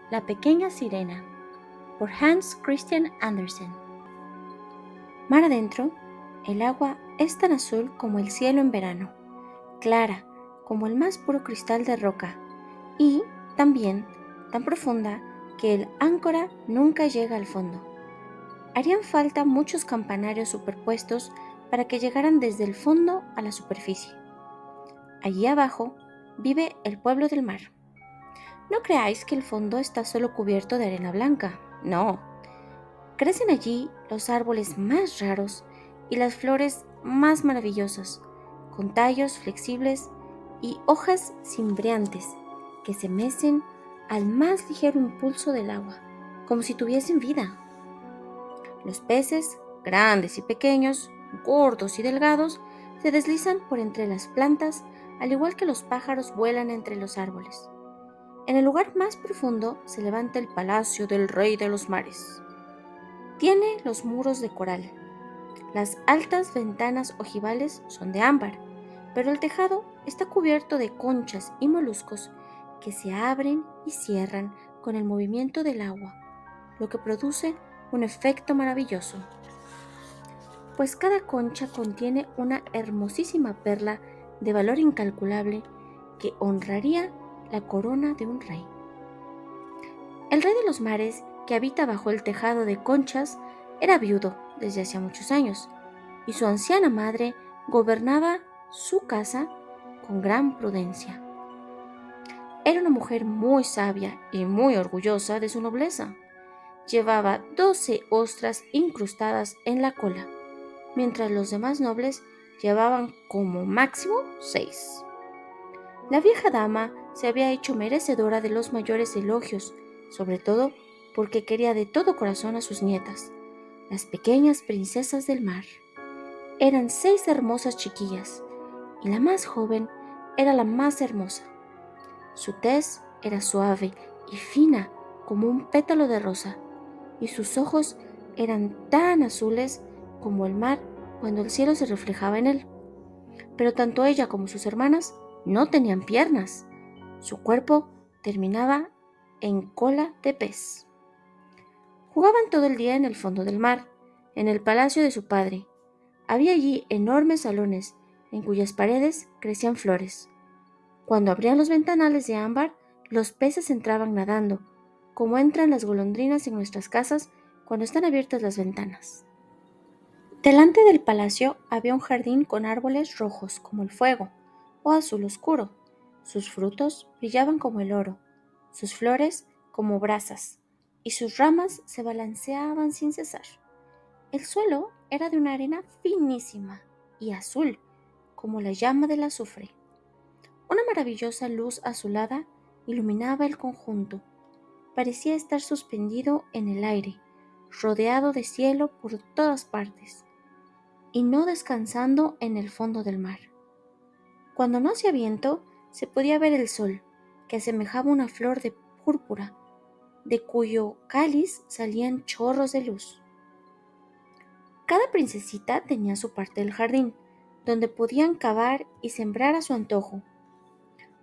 La pequeña sirena, por Hans Christian Andersen. Mar adentro, el agua es tan azul como el cielo en verano, clara como el más puro cristal de roca y, también, tan profunda que el áncora nunca llega al fondo. Harían falta muchos campanarios superpuestos para que llegaran desde el fondo a la superficie. Allí abajo vive el pueblo del mar. No creáis que el fondo está solo cubierto de arena blanca, no. Crecen allí los árboles más raros y las flores más maravillosas, con tallos flexibles y hojas cimbreantes que se mecen al más ligero impulso del agua, como si tuviesen vida. Los peces, grandes y pequeños, gordos y delgados, se deslizan por entre las plantas, al igual que los pájaros vuelan entre los árboles. En el lugar más profundo se levanta el palacio del rey de los mares. Tiene los muros de coral. Las altas ventanas ojivales son de ámbar, pero el tejado está cubierto de conchas y moluscos que se abren y cierran con el movimiento del agua, lo que produce un efecto maravilloso, pues cada concha contiene una hermosísima perla de valor incalculable que honraría la corona de un rey. El rey de los mares, que habita bajo el tejado de conchas, era viudo desde hacía muchos años, y su anciana madre gobernaba su casa con gran prudencia. Era una mujer muy sabia y muy orgullosa de su nobleza. Llevaba 12 ostras incrustadas en la cola, mientras los demás nobles llevaban como máximo 6. La vieja dama se había hecho merecedora de los mayores elogios, sobre todo porque quería de todo corazón a sus nietas, las pequeñas princesas del mar. Eran 6 hermosas chiquillas, y la más joven era la más hermosa. Su tez era suave y fina como un pétalo de rosa, y sus ojos eran tan azules como el mar cuando el cielo se reflejaba en él. Pero tanto ella como sus hermanas no tenían piernas. Su cuerpo terminaba en cola de pez. Jugaban todo el día en el fondo del mar, en el palacio de su padre. Había allí enormes salones en cuyas paredes crecían flores. Cuando abrían los ventanales de ámbar, los peces entraban nadando, como entran las golondrinas en nuestras casas cuando están abiertas las ventanas. Delante del palacio había un jardín con árboles rojos como el fuego, o azul oscuro. Sus frutos brillaban como el oro, sus flores como brasas, y sus ramas se balanceaban sin cesar. El suelo era de una arena finísima y azul, como la llama del azufre. Una maravillosa luz azulada iluminaba el conjunto. Parecía estar suspendido en el aire, rodeado de cielo por todas partes, y no descansando en el fondo del mar. Cuando no hacía viento, se podía ver el sol, que asemejaba una flor de púrpura, de cuyo cáliz salían chorros de luz. Cada princesita tenía su parte del jardín, donde podían cavar y sembrar a su antojo.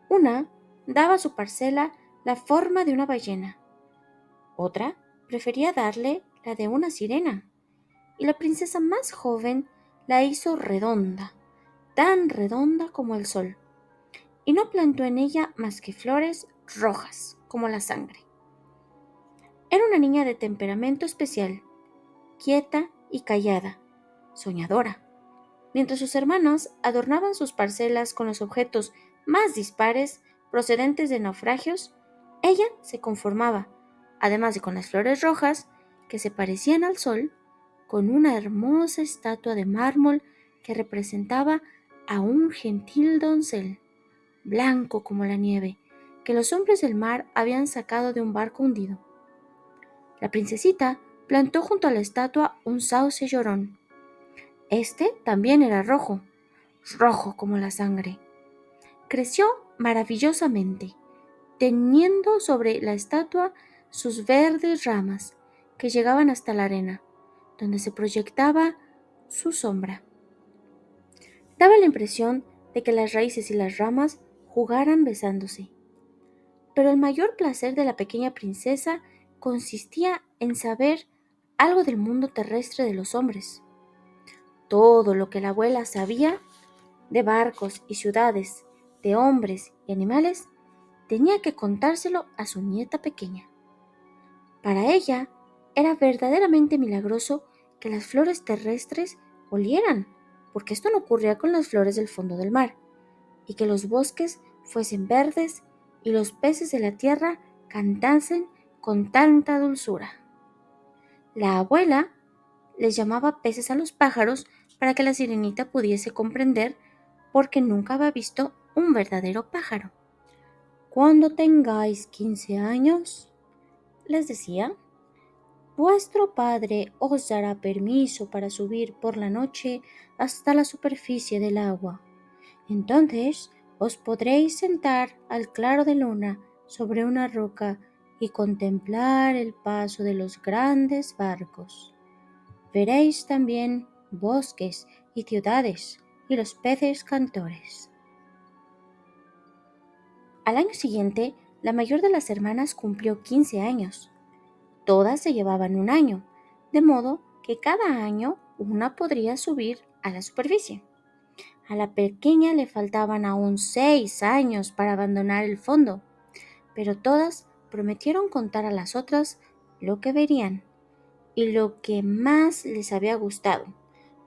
Una daba a su parcela la forma de una ballena, otra prefería darle la de una sirena, y la princesa más joven la hizo redonda, tan redonda como el sol, y no plantó en ella más que flores rojas como la sangre. Era una niña de temperamento especial, quieta y callada, soñadora. Mientras sus hermanos adornaban sus parcelas con los objetos más dispares procedentes de naufragios, ella se conformaba, además de con las flores rojas que se parecían al sol, con una hermosa estatua de mármol que representaba a un gentil doncel, blanco como la nieve, que los hombres del mar habían sacado de un barco hundido. La princesita plantó junto a la estatua un sauce llorón. Este también era rojo, rojo como la sangre. Creció maravillosamente, teniendo sobre la estatua sus verdes ramas que llegaban hasta la arena, donde se proyectaba su sombra. Daba la impresión de que las raíces y las ramas jugaran besándose. Pero el mayor placer de la pequeña princesa consistía en saber algo del mundo terrestre de los hombres. Todo lo que la abuela sabía de barcos y ciudades, de hombres y animales, tenía que contárselo a su nieta pequeña. Para ella era verdaderamente milagroso que las flores terrestres olieran, porque esto no ocurría con las flores del fondo del mar, y que los bosques fuesen verdes y los peces de la tierra cantasen con tanta dulzura. La abuela les llamaba peces a los pájaros para que la sirenita pudiese comprender, porque nunca había visto un verdadero pájaro. Cuando tengáis 15 años, les decía, vuestro padre os dará permiso para subir por la noche hasta la superficie del agua. Entonces os podréis sentar al claro de luna sobre una roca y contemplar el paso de los grandes barcos. Veréis también bosques y ciudades y los peces cantores. Al año siguiente, la mayor de las hermanas cumplió 15 años. Todas se llevaban un año, de modo que cada año una podría subir a la superficie. A la pequeña le faltaban aún 6 años para abandonar el fondo, pero todas prometieron contar a las otras lo que verían y lo que más les había gustado,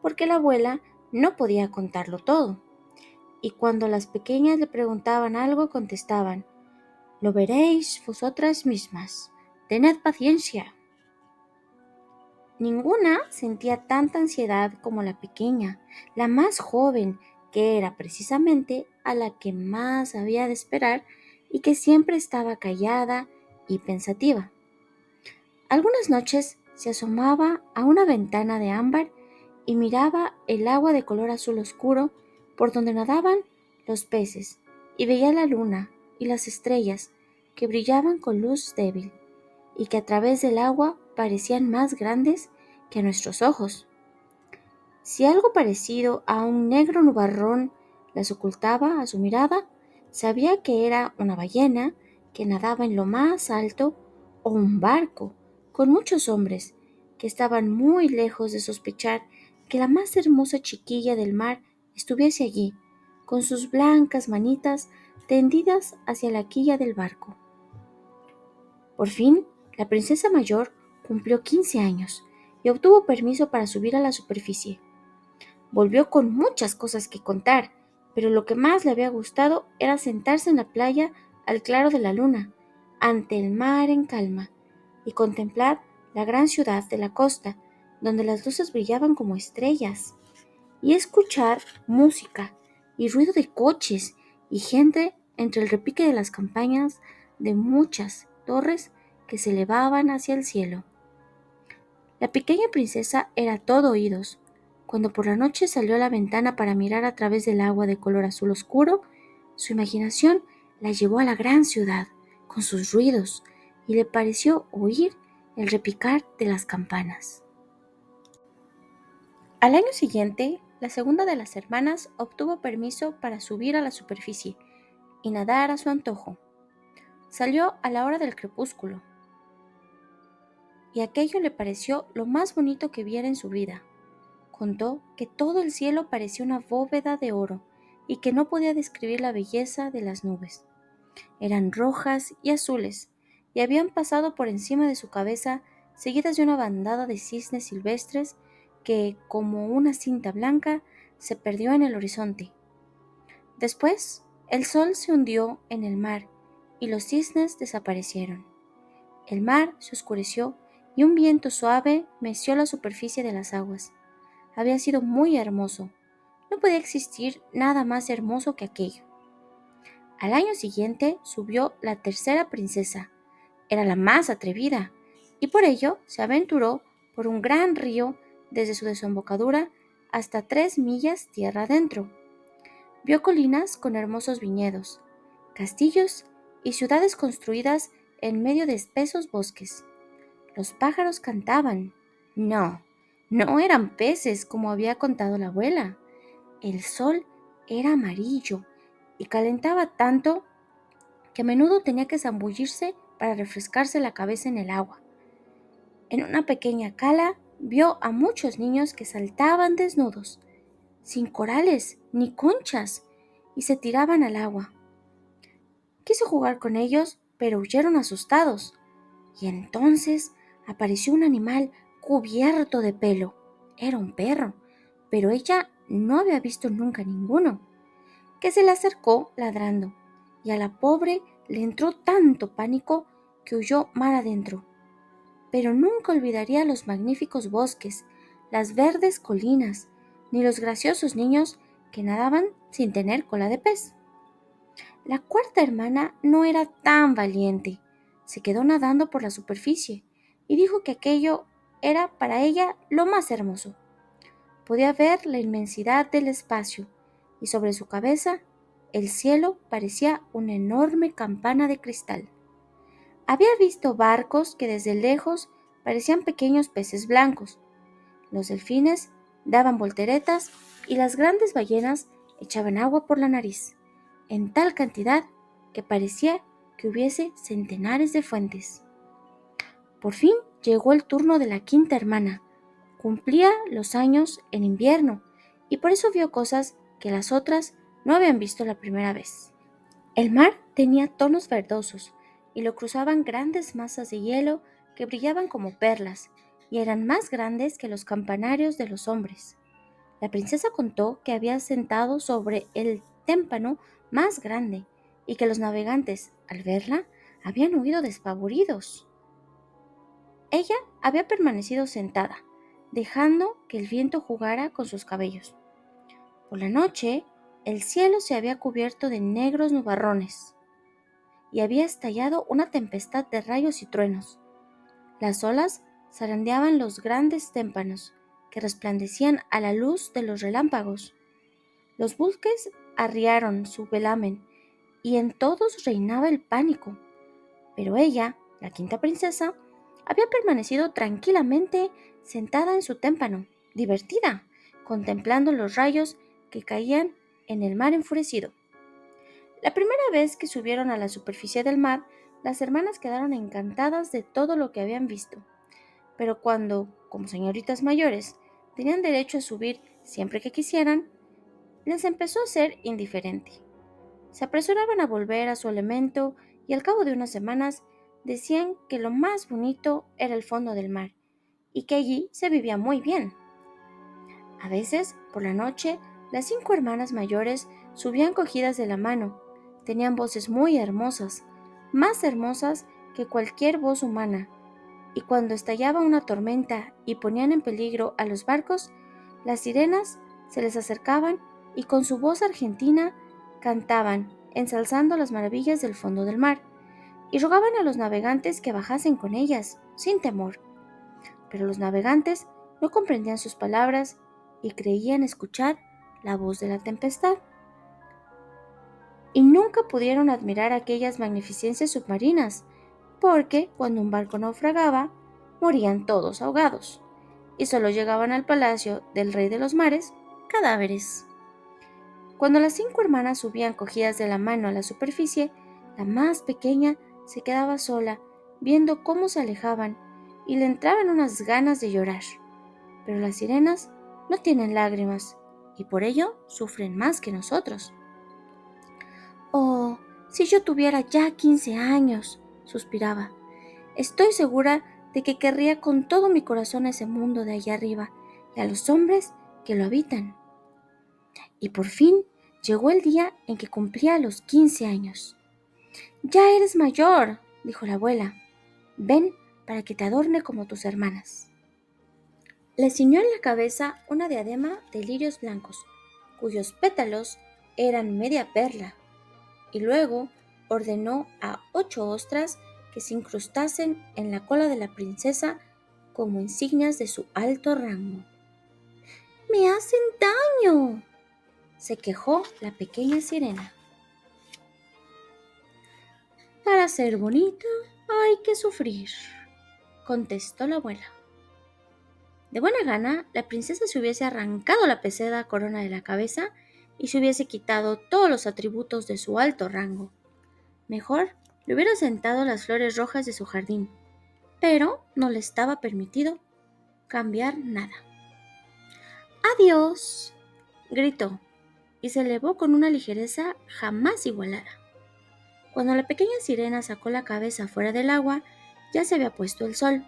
porque la abuela no podía contarlo todo. Y cuando las pequeñas le preguntaban algo, contestaban, lo veréis vosotras mismas, tened paciencia. Ninguna sentía tanta ansiedad como la pequeña, la más joven, que era precisamente a la que más había de esperar y que siempre estaba callada y pensativa. Algunas noches se asomaba a una ventana de ámbar y miraba el agua de color azul oscuro por donde nadaban los peces y veía la luna y las estrellas que brillaban con luz débil y que a través del agua parecían más grandes que a nuestros ojos. Si algo parecido a un negro nubarrón las ocultaba a su mirada, sabía que era una ballena que nadaba en lo más alto o un barco con muchos hombres que estaban muy lejos de sospechar que la más hermosa chiquilla del mar estuviese allí, con sus blancas manitas tendidas hacia la quilla del barco. Por fin, la princesa mayor cumplió 15 años y obtuvo permiso para subir a la superficie. Volvió con muchas cosas que contar, pero lo que más le había gustado era sentarse en la playa al claro de la luna, ante el mar en calma, y contemplar la gran ciudad de la costa, donde las luces brillaban como estrellas, y escuchar música y ruido de coches y gente entre el repique de las campanas de muchas torres que se elevaban hacia el cielo. La pequeña princesa era todo oídos. Cuando por la noche salió a la ventana para mirar a través del agua de color azul oscuro, su imaginación la llevó a la gran ciudad, con sus ruidos, y le pareció oír el repicar de las campanas. Al año siguiente, la segunda de las hermanas obtuvo permiso para subir a la superficie y nadar a su antojo. Salió a la hora del crepúsculo, y aquello le pareció lo más bonito que viera en su vida. Contó que todo el cielo parecía una bóveda de oro y que no podía describir la belleza de las nubes. Eran rojas y azules y habían pasado por encima de su cabeza seguidas de una bandada de cisnes silvestres que, como una cinta blanca, se perdió en el horizonte. Después, el sol se hundió en el mar y los cisnes desaparecieron. El mar se oscureció y un viento suave meció la superficie de las aguas. Había sido muy hermoso. No podía existir nada más hermoso que aquello. Al año siguiente subió la tercera princesa. Era la más atrevida y por ello se aventuró por un gran río desde su desembocadura hasta 3 millas tierra adentro. Vio colinas con hermosos viñedos, castillos y ciudades construidas en medio de espesos bosques. Los pájaros cantaban. No, no eran peces como había contado la abuela. El sol era amarillo y calentaba tanto que a menudo tenía que zambullirse para refrescarse la cabeza en el agua. En una pequeña cala vio a muchos niños que saltaban desnudos, sin corales ni conchas, y se tiraban al agua. Quiso jugar con ellos, pero huyeron asustados, y entonces apareció un animal cubierto de pelo. Era un perro, pero ella no había visto nunca ninguno, que se le acercó ladrando, y a la pobre le entró tanto pánico que huyó mar adentro. Pero nunca olvidaría los magníficos bosques, las verdes colinas, ni los graciosos niños que nadaban sin tener cola de pez. La cuarta hermana no era tan valiente. Se quedó nadando por la superficie y dijo que aquello era para ella lo más hermoso. Podía ver la inmensidad del espacio y sobre su cabeza el cielo parecía una enorme campana de cristal. Había visto barcos que desde lejos parecían pequeños peces blancos. Los delfines daban volteretas y las grandes ballenas echaban agua por la nariz, en tal cantidad que parecía que hubiese centenares de fuentes. Por fin llegó el turno de la quinta hermana. Cumplía los años en invierno y por eso vio cosas que las otras no habían visto la primera vez. El mar tenía tonos verdosos y lo cruzaban grandes masas de hielo que brillaban como perlas y eran más grandes que los campanarios de los hombres. La princesa contó que había sentado sobre el témpano más grande y que los navegantes, al verla, habían huido despavoridos. Ella había permanecido sentada, dejando que el viento jugara con sus cabellos. Por la noche, el cielo se había cubierto de negros nubarrones y había estallado una tempestad de rayos y truenos. Las olas zarandeaban los grandes témpanos que resplandecían a la luz de los relámpagos. Los buques arriaron su velamen y en todos reinaba el pánico. Pero ella, la quinta princesa, había permanecido tranquilamente sentada en su témpano, divertida, contemplando los rayos que caían en el mar enfurecido. La primera vez que subieron a la superficie del mar, las hermanas quedaron encantadas de todo lo que habían visto. Pero cuando, como señoritas mayores, tenían derecho a subir siempre que quisieran, les empezó a ser indiferente. Se apresuraban a volver a su elemento y al cabo de unas semanas decían que lo más bonito era el fondo del mar y que allí se vivía muy bien. A veces, por la noche, las 5 hermanas mayores subían cogidas de la mano. Tenían voces muy hermosas, más hermosas que cualquier voz humana, y cuando estallaba una tormenta y ponían en peligro a los barcos, las sirenas se les acercaban y con su voz argentina cantaban, ensalzando las maravillas del fondo del mar, y rogaban a los navegantes que bajasen con ellas, sin temor. Pero los navegantes no comprendían sus palabras y creían escuchar la voz de la tempestad. Y nunca pudieron admirar aquellas magnificencias submarinas, porque cuando un barco naufragaba, morían todos ahogados, y solo llegaban al palacio del rey de los mares cadáveres. Cuando las 5 hermanas subían cogidas de la mano a la superficie, la más pequeña se quedaba sola, viendo cómo se alejaban, y le entraban unas ganas de llorar. Pero las sirenas no tienen lágrimas, y por ello sufren más que nosotros. Oh, si yo tuviera ya 15 años, suspiraba. Estoy segura de que querría con todo mi corazón ese mundo de allá arriba y a los hombres que lo habitan. Y por fin llegó el día en que cumplía los 15 años. Ya eres mayor, dijo la abuela. Ven para que te adorne como tus hermanas. Le ciñó en la cabeza una diadema de lirios blancos, cuyos pétalos eran media perla, y luego ordenó a 8 ostras que se incrustasen en la cola de la princesa como insignias de su alto rango. ¡Me hacen daño!, se quejó la pequeña sirena. Para ser bonita hay que sufrir, contestó la abuela. De buena gana, la princesa se hubiese arrancado la pesada corona de la cabeza y se hubiese quitado todos los atributos de su alto rango. Mejor le hubiera sentado las flores rojas de su jardín, pero no le estaba permitido cambiar nada. ¡Adiós!, gritó, y se elevó con una ligereza jamás igualada. Cuando la pequeña sirena sacó la cabeza fuera del agua, ya se había puesto el sol,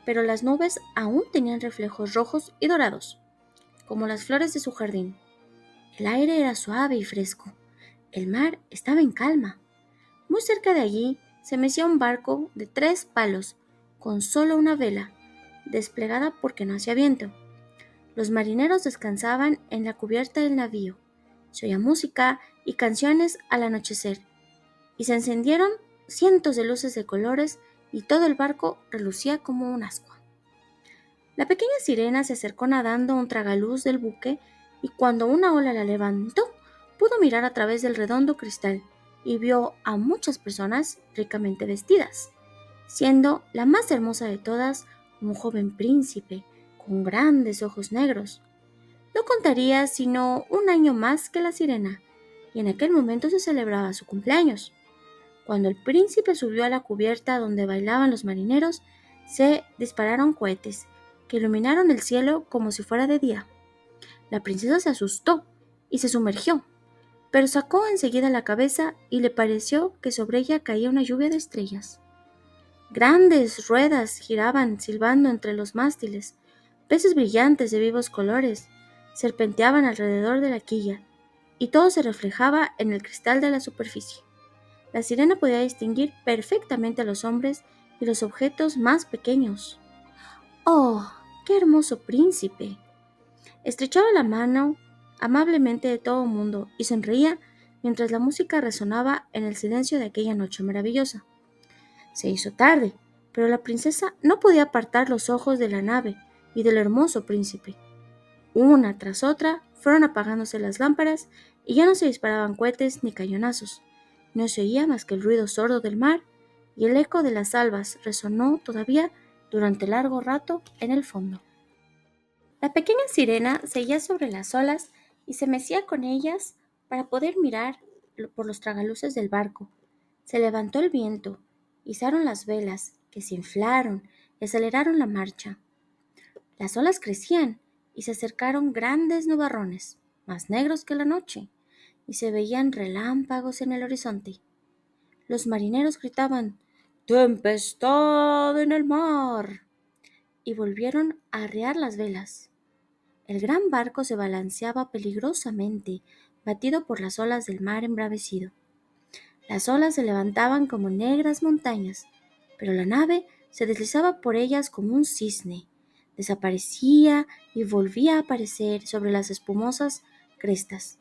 pero las nubes aún tenían reflejos rojos y dorados, como las flores de su jardín. El aire era suave y fresco. El mar estaba en calma. Muy cerca de allí se mecía un barco de 3 palos, con solo una vela, desplegada porque no hacía viento. Los marineros descansaban en la cubierta del navío. Se oía música y canciones al anochecer, y se encendieron cientos de luces de colores y todo el barco relucía como un ascua. La pequeña sirena se acercó nadando a un tragaluz del buque y cuando una ola la levantó, pudo mirar a través del redondo cristal y vio a muchas personas ricamente vestidas, siendo la más hermosa de todas un joven príncipe con grandes ojos negros. No contaría sino un año más que la sirena, y en aquel momento se celebraba su cumpleaños. Cuando el príncipe subió a la cubierta donde bailaban los marineros, se dispararon cohetes, que iluminaron el cielo como si fuera de día. La princesa se asustó y se sumergió, pero sacó enseguida la cabeza y le pareció que sobre ella caía una lluvia de estrellas. Grandes ruedas giraban silbando entre los mástiles, peces brillantes de vivos colores serpenteaban alrededor de la quilla, y todo se reflejaba en el cristal de la superficie. La sirena podía distinguir perfectamente a los hombres y los objetos más pequeños. ¡Oh, qué hermoso príncipe! Estrechaba la mano amablemente de todo el mundo y sonreía mientras la música resonaba en el silencio de aquella noche maravillosa. Se hizo tarde, pero la princesa no podía apartar los ojos de la nave y del hermoso príncipe. Una tras otra fueron apagándose las lámparas y ya no se disparaban cohetes ni cañonazos. No se oía más que el ruido sordo del mar y el eco de las albas resonó todavía durante largo rato en el fondo. La pequeña sirena seguía sobre las olas y se mecía con ellas para poder mirar por los tragaluces del barco. Se levantó el viento, izaron las velas, que se inflaron y aceleraron la marcha. Las olas crecían y se acercaron grandes nubarrones, más negros que la noche, y se veían relámpagos en el horizonte. Los marineros gritaban «¡Tempestad en el mar!» y volvieron a arriar las velas. El gran barco se balanceaba peligrosamente, batido por las olas del mar embravecido. Las olas se levantaban como negras montañas, pero la nave se deslizaba por ellas como un cisne, desaparecía y volvía a aparecer sobre las espumosas crestas.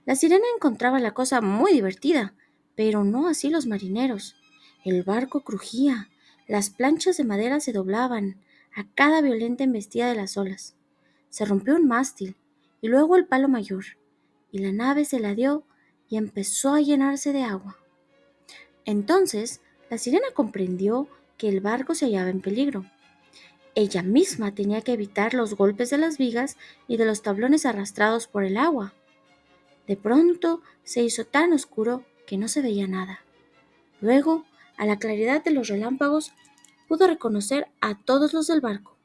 La sirena encontraba la cosa muy divertida, pero no así los marineros. El barco crujía, las planchas de madera se doblaban a cada violenta embestida de las olas. Se rompió un mástil y luego el palo mayor, y la nave se ladeó y empezó a llenarse de agua. Entonces la sirena comprendió que el barco se hallaba en peligro. Ella misma tenía que evitar los golpes de las vigas y de los tablones arrastrados por el agua. De pronto se hizo tan oscuro que no se veía nada. Luego, a la claridad de los relámpagos, pudo reconocer a todos los del barco.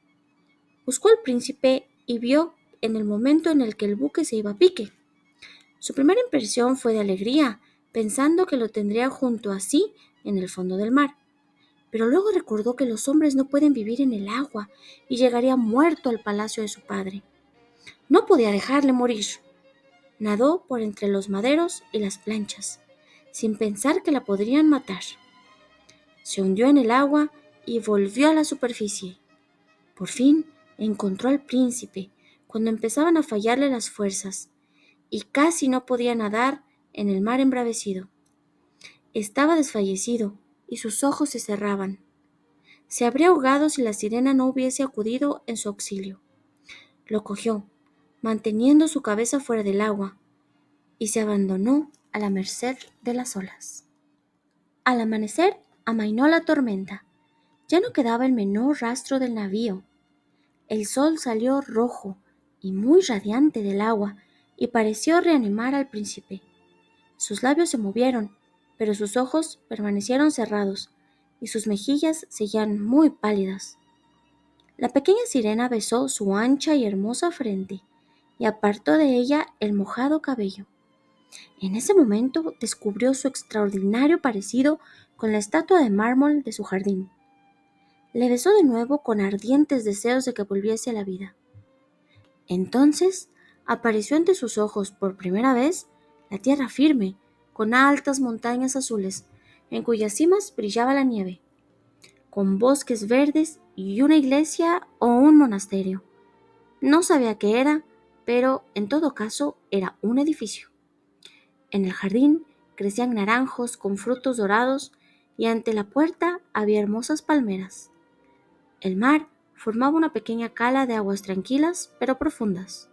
Buscó al príncipe y vio en el momento en el que el buque se iba a pique. Su primera impresión fue de alegría, pensando que lo tendría junto a sí en el fondo del mar. Pero luego recordó que los hombres no pueden vivir en el agua y llegaría muerto al palacio de su padre. No podía dejarle morir. Nadó por entre los maderos y las planchas, sin pensar que la podrían matar. Se hundió en el agua y volvió a la superficie. Por fin encontró al príncipe cuando empezaban a fallarle las fuerzas y casi no podía nadar en el mar embravecido. Estaba desfallecido y sus ojos se cerraban. Se habría ahogado si la sirena no hubiese acudido en su auxilio. Lo cogió, manteniendo su cabeza fuera del agua, y se abandonó a la merced de las olas. Al amanecer amainó la tormenta. Ya no quedaba el menor rastro del navío. El sol salió rojo y muy radiante del agua y pareció reanimar al príncipe. Sus labios se movieron pero sus ojos permanecieron cerrados y sus mejillas seguían muy pálidas. La pequeña sirena besó su ancha y hermosa frente y apartó de ella el mojado cabello. En ese momento descubrió su extraordinario parecido con la estatua de mármol de su jardín. Le besó de nuevo con ardientes deseos de que volviese a la vida. Entonces apareció ante sus ojos por primera vez la tierra firme, con altas montañas azules, en cuyas cimas brillaba la nieve, con bosques verdes y una iglesia o un monasterio. No sabía qué era, pero en todo caso era un edificio. En el jardín crecían naranjos con frutos dorados y ante la puerta había hermosas palmeras. El mar formaba una pequeña cala de aguas tranquilas pero profundas.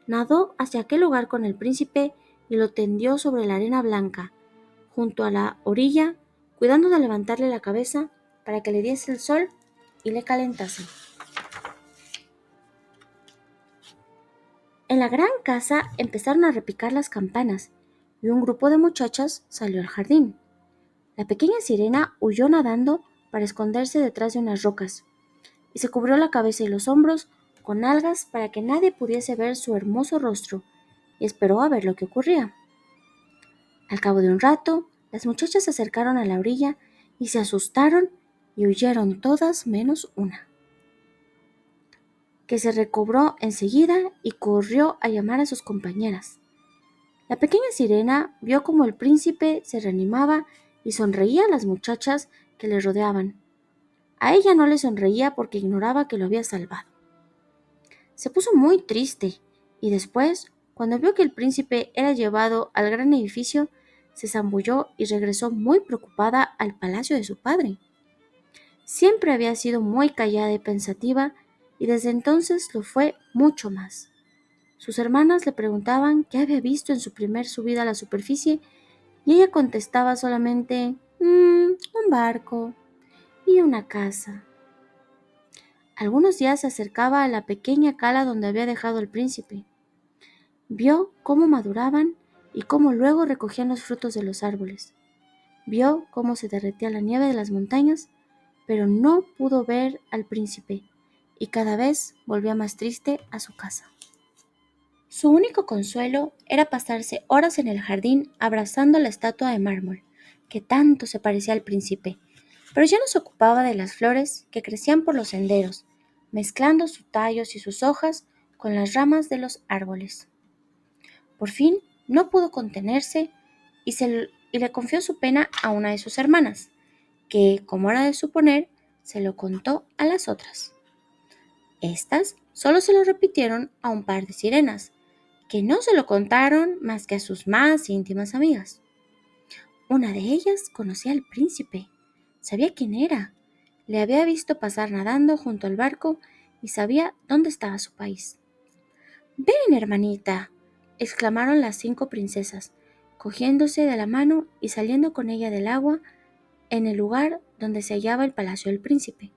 Nadó hacia aquel lugar con el príncipe y lo tendió sobre la arena blanca, junto a la orilla, cuidando de levantarle la cabeza para que le diese el sol y le calentase. En la gran casa empezaron a repicar las campanas y un grupo de muchachas salió al jardín. La pequeña sirena huyó nadando para esconderse detrás de unas rocas y se cubrió la cabeza y los hombros con algas para que nadie pudiese ver su hermoso rostro y esperó a ver lo que ocurría. Al cabo de un rato, las muchachas se acercaron a la orilla y se asustaron y huyeron todas menos una, que se recobró enseguida y corrió a llamar a sus compañeras. La pequeña sirena vio cómo el príncipe se reanimaba y sonreía a las muchachas que le rodeaban. A ella no le sonreía porque ignoraba que lo había salvado. Se puso muy triste y después, cuando vio que el príncipe era llevado al gran edificio, se zambulló y regresó muy preocupada al palacio de su padre. Siempre había sido muy callada y pensativa y desde entonces lo fue mucho más. Sus hermanas le preguntaban qué había visto en su primer subida a la superficie y ella contestaba solamente, un barco y una casa. Algunos días se acercaba a la pequeña cala donde había dejado el príncipe. Vio cómo maduraban y cómo luego recogían los frutos de los árboles. Vio cómo se derretía la nieve de las montañas, pero no pudo ver al príncipe y cada vez volvía más triste a su casa. Su único consuelo era pasarse horas en el jardín abrazando la estatua de mármol, que tanto se parecía al príncipe, pero ya no se ocupaba de las flores que crecían por los senderos, mezclando sus tallos y sus hojas con las ramas de los árboles. Por fin no pudo contenerse y le confió su pena a una de sus hermanas, que, como era de suponer, se lo contó a las otras. Estas solo se lo repitieron a un par de sirenas, que no se lo contaron más que a sus más íntimas amigas. Una de ellas conocía al príncipe, sabía quién era, le había visto pasar nadando junto al barco y sabía dónde estaba su país. «Ven, hermanita», exclamaron las 5 princesas, cogiéndose de la mano y saliendo con ella del agua en el lugar donde se hallaba el palacio del príncipe.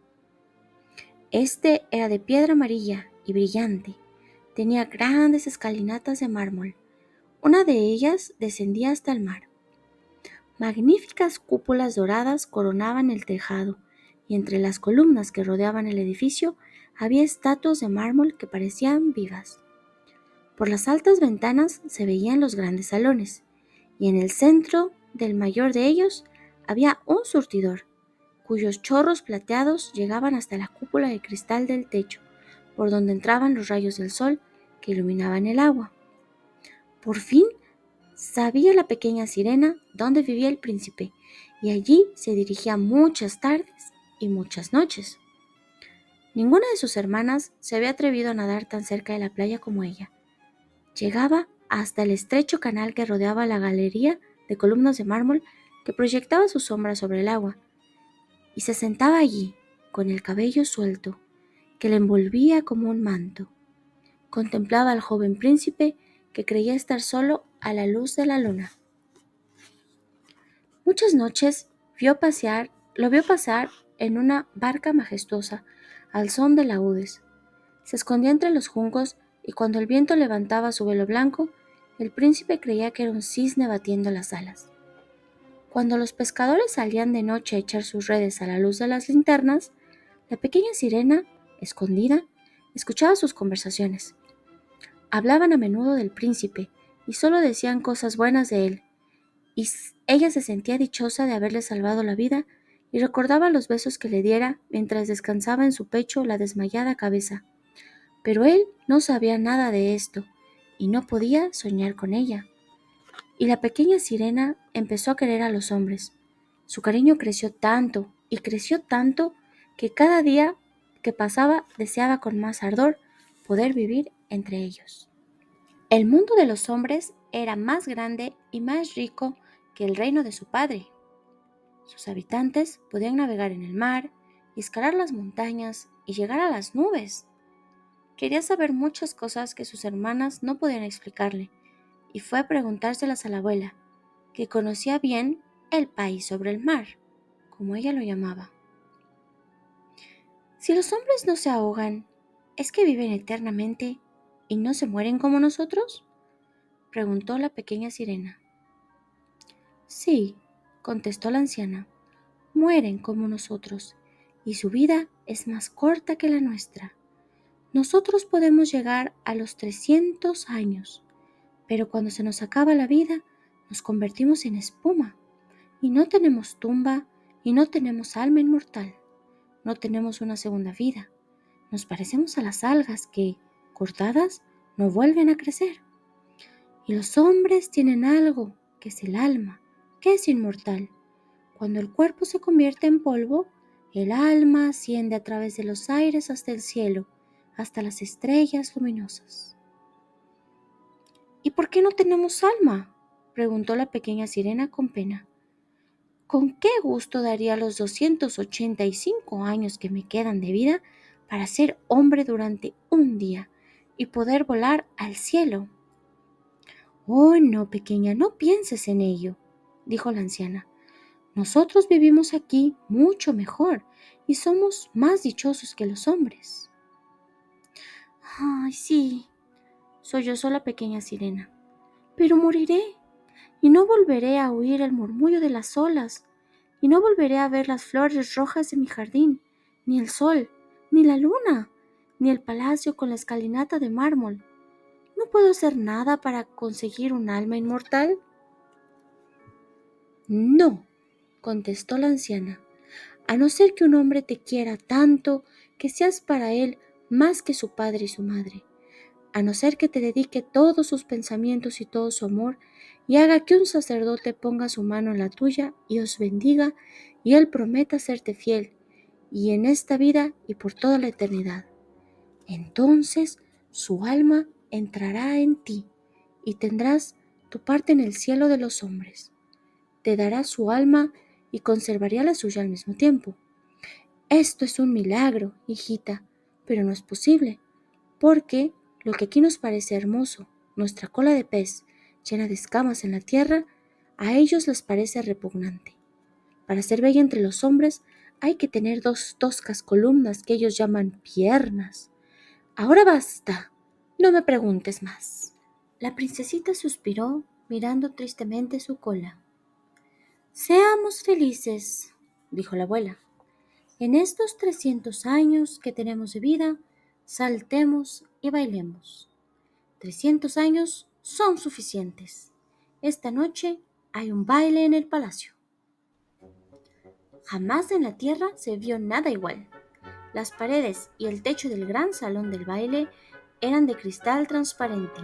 Este era de piedra amarilla y brillante. Tenía grandes escalinatas de mármol. Una de ellas descendía hasta el mar. Magníficas cúpulas doradas coronaban el tejado, y entre las columnas que rodeaban el edificio había estatuas de mármol que parecían vivas. Por las altas ventanas se veían los grandes salones, y en el centro del mayor de ellos había un surtidor, cuyos chorros plateados llegaban hasta la cúpula de cristal del techo, por donde entraban los rayos del sol que iluminaban el agua. Por fin sabía la pequeña sirena dónde vivía el príncipe, y allí se dirigía muchas tardes y muchas noches. Ninguna de sus hermanas se había atrevido a nadar tan cerca de la playa como ella. Llegaba hasta el estrecho canal que rodeaba la galería de columnas de mármol que proyectaba su sombra sobre el agua, y se sentaba allí, con el cabello suelto, que le envolvía como un manto. Contemplaba al joven príncipe que creía estar solo a la luz de la luna. Muchas noches lo vio pasar en una barca majestuosa, al son de laúdes. Se escondía entre los juncos y cuando el viento levantaba su velo blanco, el príncipe creía que era un cisne batiendo las alas. Cuando los pescadores salían de noche a echar sus redes a la luz de las linternas, la pequeña sirena, escondida, escuchaba sus conversaciones. Hablaban a menudo del príncipe y solo decían cosas buenas de él, y ella se sentía dichosa de haberle salvado la vida y recordaba los besos que le diera mientras descansaba en su pecho la desmayada cabeza. Pero él no sabía nada de esto y no podía soñar con ella. Y la pequeña sirena empezó a querer a los hombres. Su cariño creció tanto y creció tanto que cada día que pasaba deseaba con más ardor poder vivir entre ellos. El mundo de los hombres era más grande y más rico que el reino de su padre. Sus habitantes podían navegar en el mar y escalar las montañas y llegar a las nubes. Quería saber muchas cosas que sus hermanas no podían explicarle, y fue a preguntárselas a la abuela, que conocía bien el país sobre el mar, como ella lo llamaba. Si los hombres no se ahogan, ¿es que viven eternamente y no se mueren como nosotros?, preguntó la pequeña sirena. Sí, contestó la anciana, mueren como nosotros, y su vida es más corta que la nuestra. Nosotros podemos llegar a los 300 años, pero cuando se nos acaba la vida, nos convertimos en espuma, y no tenemos tumba, y no tenemos alma inmortal, no tenemos una segunda vida. Nos parecemos a las algas que, cortadas, no vuelven a crecer. Y los hombres tienen algo, que es el alma, que es inmortal. Cuando el cuerpo se convierte en polvo, el alma asciende a través de los aires hasta el cielo, hasta las estrellas luminosas. ¿Y por qué no tenemos alma?, preguntó la pequeña sirena con pena. ¿Con qué gusto daría los 285 años que me quedan de vida para ser hombre durante un día y poder volar al cielo? Oh, no, pequeña, no pienses en ello, dijo la anciana. Nosotros vivimos aquí mucho mejor y somos más dichosos que los hombres. Ay, sí, sollozó la pequeña sirena. Pero moriré y no volveré a oír el murmullo de las olas y no volveré a ver las flores rojas de mi jardín, ni el sol, ni la luna, ni el palacio con la escalinata de mármol. ¿No puedo hacer nada para conseguir un alma inmortal? No, contestó la anciana, a no ser que un hombre te quiera tanto que seas para él más que su padre y su madre, a no ser que te dedique todos sus pensamientos y todo su amor y haga que un sacerdote ponga su mano en la tuya y os bendiga y él prometa serte fiel, y en esta vida y por toda la eternidad. Entonces su alma entrará en ti y tendrás tu parte en el cielo de los hombres. Te dará su alma y conservaría la suya al mismo tiempo. Esto es un milagro, hijita, pero no es posible, porque lo que aquí nos parece hermoso, nuestra cola de pez llena de escamas en la tierra, a ellos les parece repugnante. Para ser bella entre los hombres hay que tener 2 toscas columnas que ellos llaman piernas. Ahora basta, no me preguntes más. La princesita suspiró mirando tristemente su cola. Seamos felices, dijo la abuela. En estos 300 años que tenemos de vida, saltemos y bailemos. 300 años son suficientes. Esta noche hay un baile en el palacio. Jamás en la tierra se vio nada igual. Las paredes y el techo del gran salón del baile eran de cristal transparente.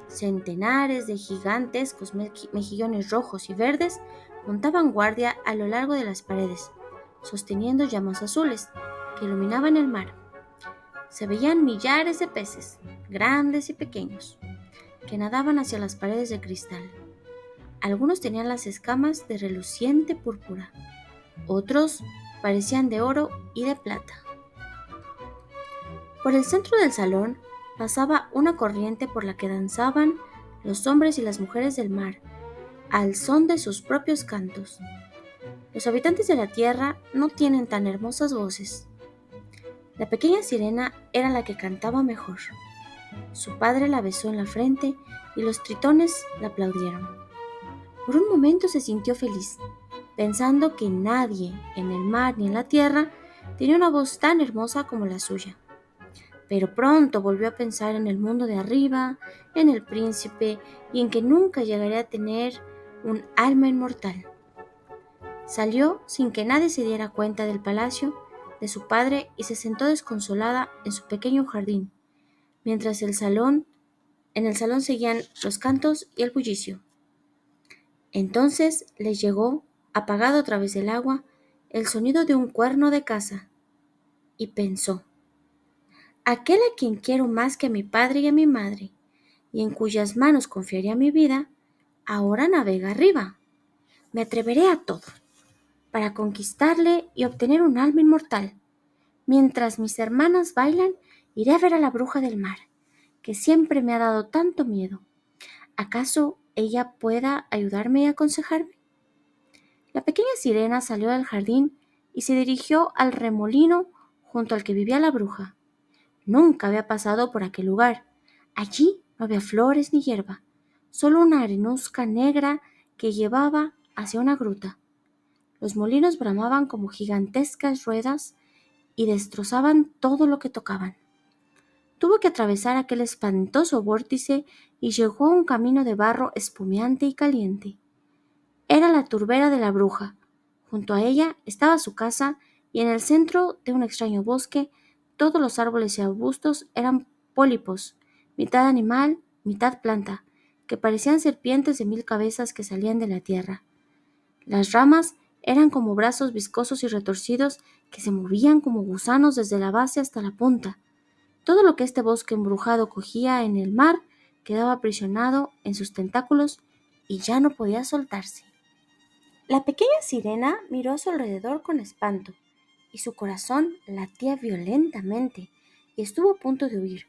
Centenares de gigantescos mejillones rojos y verdes montaban guardia a lo largo de las paredes, sosteniendo llamas azules que iluminaban el mar. Se veían millares de peces, grandes y pequeños, que nadaban hacia las paredes de cristal. Algunos tenían las escamas de reluciente púrpura, otros parecían de oro y de plata. Por el centro del salón pasaba una corriente por la que danzaban los hombres y las mujeres del mar, al son de sus propios cantos. Los habitantes de la tierra no tienen tan hermosas voces. La pequeña sirena era la que cantaba mejor. Su padre la besó en la frente y los tritones la aplaudieron. Por un momento se sintió feliz, pensando que nadie, en el mar ni en la tierra, tenía una voz tan hermosa como la suya. Pero pronto volvió a pensar en el mundo de arriba, en el príncipe y en que nunca llegaría a tener un alma inmortal. Salió sin que nadie se diera cuenta del palacio de su padre y se sentó desconsolada en su pequeño jardín, mientras en el salón seguían los cantos y el bullicio. Entonces les llegó, apagado a través del agua, el sonido de un cuerno de caza, y pensó: aquel a quien quiero más que a mi padre y a mi madre, y en cuyas manos confiaría mi vida, ahora navega arriba. Me atreveré a todo, para conquistarle y obtener un alma inmortal. Mientras mis hermanas bailan, iré a ver a la bruja del mar, que siempre me ha dado tanto miedo. ¿Acaso ella pueda ayudarme y aconsejarme? La pequeña sirena salió del jardín y se dirigió al remolino junto al que vivía la bruja. Nunca había pasado por aquel lugar. Allí no había flores ni hierba, solo una arenusca negra que llevaba hacia una gruta. Los molinos bramaban como gigantescas ruedas y destrozaban todo lo que tocaban. Tuvo que atravesar aquel espantoso vórtice y llegó a un camino de barro espumeante y caliente. Era la turbera de la bruja. Junto a ella estaba su casa y en el centro de un extraño bosque todos los árboles y arbustos eran pólipos, mitad animal, mitad planta, que parecían serpientes de 1000 cabezas que salían de la tierra. Las ramas eran como brazos viscosos y retorcidos que se movían como gusanos desde la base hasta la punta. Todo lo que este bosque embrujado cogía en el mar quedaba aprisionado en sus tentáculos y ya no podía soltarse. La pequeña sirena miró a su alrededor con espanto, y su corazón latía violentamente, y estuvo a punto de huir.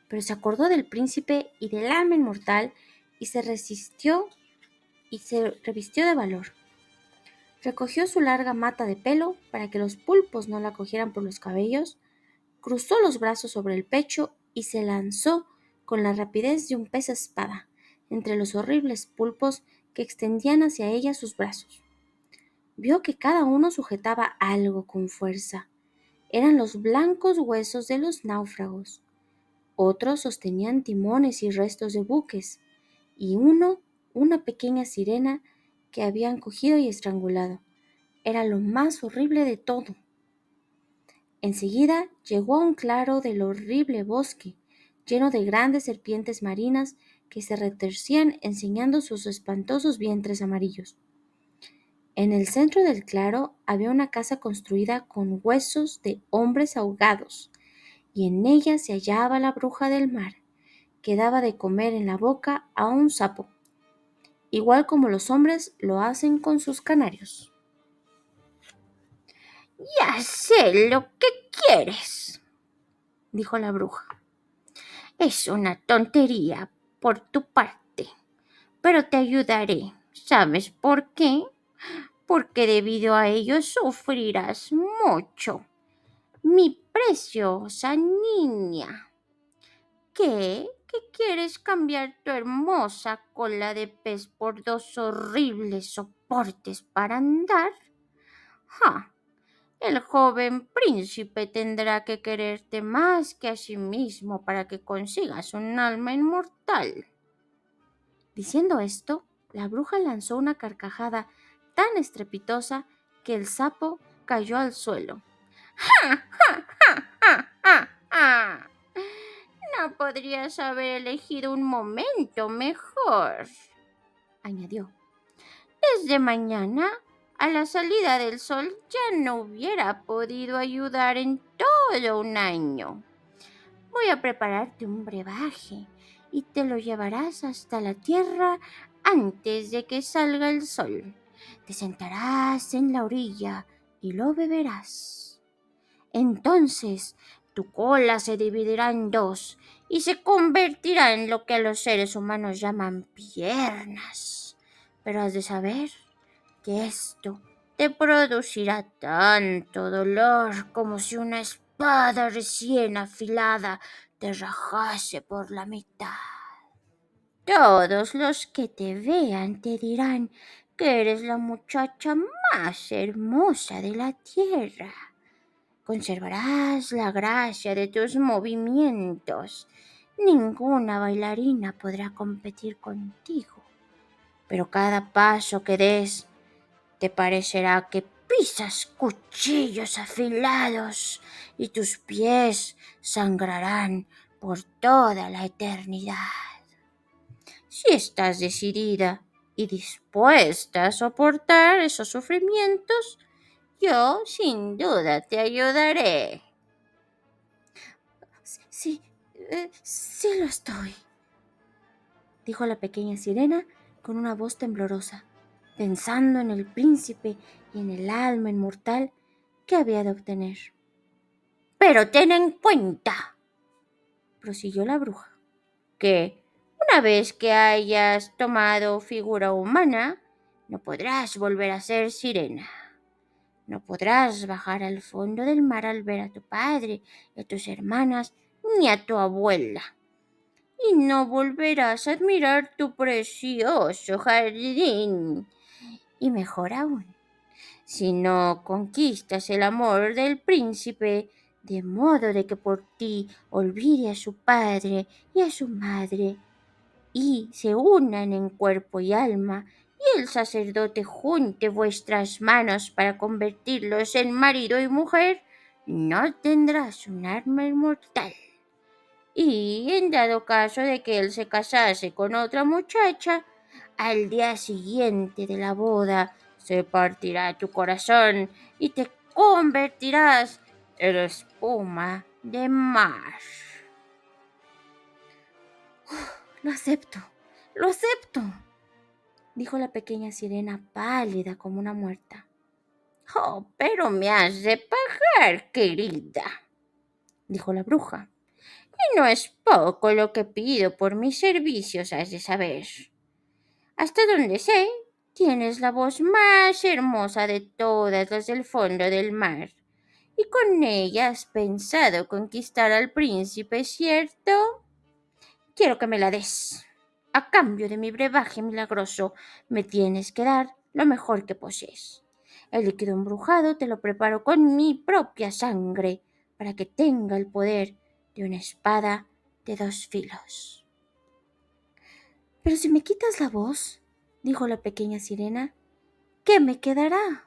Pero se acordó del príncipe y del alma inmortal, y se revistió de valor. Recogió su larga mata de pelo para que los pulpos no la cogieran por los cabellos, cruzó los brazos sobre el pecho y se lanzó con la rapidez de un pez espada entre los horribles pulpos que extendían hacia ella sus brazos. Vio que cada uno sujetaba algo con fuerza. Eran los blancos huesos de los náufragos. Otros sostenían timones y restos de buques, y uno, una pequeña sirena que habían cogido y estrangulado. Era lo más horrible de todo. Enseguida llegó a un claro del horrible bosque, lleno de grandes serpientes marinas que se retorcían enseñando sus espantosos vientres amarillos. En el centro del claro había una casa construida con huesos de hombres ahogados, y en ella se hallaba la bruja del mar, que daba de comer en la boca a un sapo, igual como los hombres lo hacen con sus canarios. Ya sé lo que quieres, dijo la bruja. es una tontería por tu parte, pero te ayudaré. ¿Sabes por qué? Porque debido a ello sufrirás mucho. Mi preciosa niña. ¿Qué? ¿Qué quieres cambiar tu hermosa cola de pez por dos horribles soportes para andar? ¡Ja! El joven príncipe tendrá que quererte más que a sí mismo para que consigas un alma inmortal. Diciendo esto, la bruja lanzó una carcajada tan estrepitosa que el sapo cayó al suelo. ¡Ah! No podrías haber elegido un momento mejor, añadió. Desde mañana, a la salida del sol, ya no hubiera podido ayudar en todo un año. Voy a prepararte un brebaje y te lo llevarás hasta la tierra antes de que salga el sol. Te sentarás en la orilla y lo beberás. Entonces tu cola se dividirá en dos y se convertirá en lo que los seres humanos llaman piernas. Pero has de saber que esto te producirá tanto dolor como si una espada recién afilada te rajase por la mitad. Todos los que te vean te dirán que eres la muchacha más hermosa de la tierra. Conservarás la gracia de tus movimientos. Ninguna bailarina podrá competir contigo, pero cada paso que des te parecerá que pisas cuchillos afilados y tus pies sangrarán por toda la eternidad. Si estás decidida y dispuesta a soportar esos sufrimientos, yo sin duda te ayudaré. Sí, sí lo estoy, dijo la pequeña sirena con una voz temblorosa, pensando en el príncipe y en el alma inmortal que había de obtener. Pero ten en cuenta, Prosiguió la bruja, que una vez que hayas tomado figura humana, no podrás volver a ser sirena. No podrás bajar al fondo del mar al ver a tu padre, y a tus hermanas, ni a tu abuela. Y no volverás a admirar tu precioso jardín. Y mejor aún, si no conquistas el amor del príncipe, de modo de que por ti olvide a su padre y a su madre, y se unan en cuerpo y alma, y el sacerdote junte vuestras manos para convertirlos en marido y mujer, no tendrás un arma inmortal. Y en dado caso de que él se casase con otra muchacha, al día siguiente de la boda se partirá tu corazón y te convertirás en espuma de mar. lo acepto, dijo la pequeña sirena pálida como una muerta. Oh, pero me has de pagar, querida, Dijo la bruja. y no es poco lo que pido por mis servicios, has de saber. Hasta donde sé, tienes la voz más hermosa de todas las del fondo del mar, y con ella has pensado conquistar al príncipe, ¿cierto? Quiero que me la des. A cambio de mi brebaje milagroso, me tienes que dar lo mejor que posees. El líquido embrujado te lo preparo con mi propia sangre para que tenga el poder de una espada de 2 filos. Pero si me quitas la voz, dijo la pequeña sirena, ¿qué me quedará?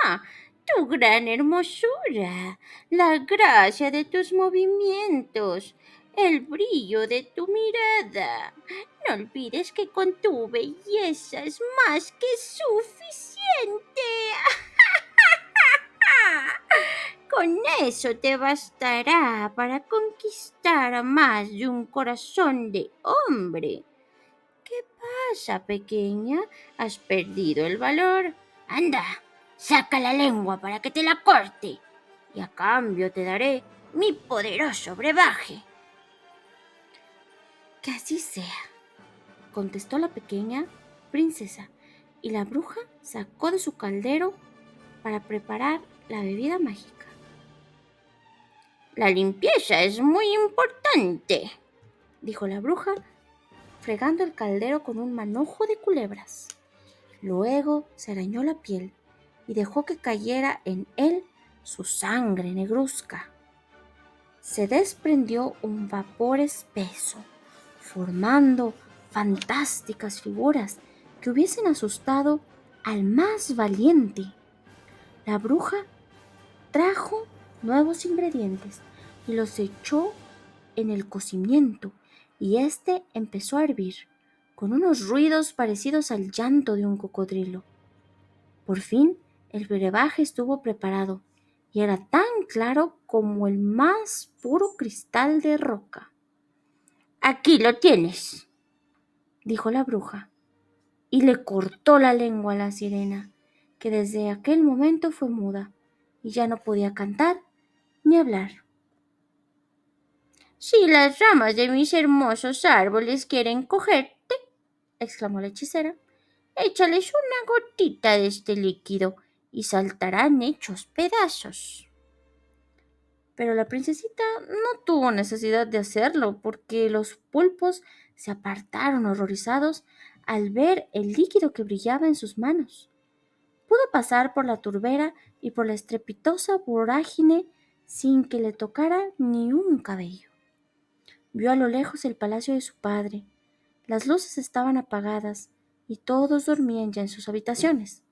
¡Ah! Tu gran hermosura, la gracia de tus movimientos, el brillo de tu mirada. No olvides que con tu belleza es más que suficiente. Con eso te bastará para conquistar a más de un corazón de hombre. ¿Qué pasa, pequeña? ¿Has perdido el valor? Anda, saca la lengua para que te la corte, y a cambio te daré mi poderoso brebaje. Que así sea, contestó la pequeña princesa, y la bruja sacó de su caldero para preparar la bebida mágica. La limpieza es muy importante, Dijo la bruja, fregando el caldero con un manojo de culebras. Luego se arañó la piel y dejó que cayera en él su sangre negruzca. Se desprendió un vapor espeso, formando fantásticas figuras que hubiesen asustado al más valiente. La bruja trajo nuevos ingredientes y los echó en el cocimiento, y éste empezó a hervir, con unos ruidos parecidos al llanto de un cocodrilo. Por fin el brebaje estuvo preparado, y era tan claro como el más puro cristal de roca. Aquí lo tienes, Dijo la bruja, y le cortó la lengua a la sirena, que desde aquel momento fue muda, y ya no podía cantar ni hablar. Si las ramas de mis hermosos árboles quieren cogerte, Exclamó la hechicera. échales una gotita de este líquido y saltarán hechos pedazos. Pero la princesita no tuvo necesidad de hacerlo, porque los pulpos se apartaron horrorizados al ver el líquido que brillaba en sus manos. Pudo pasar por la turbera y por la estrepitosa vorágine sin que le tocara ni un cabello. Vio a lo lejos el palacio de su padre. Las luces estaban apagadas y todos dormían ya en sus habitaciones.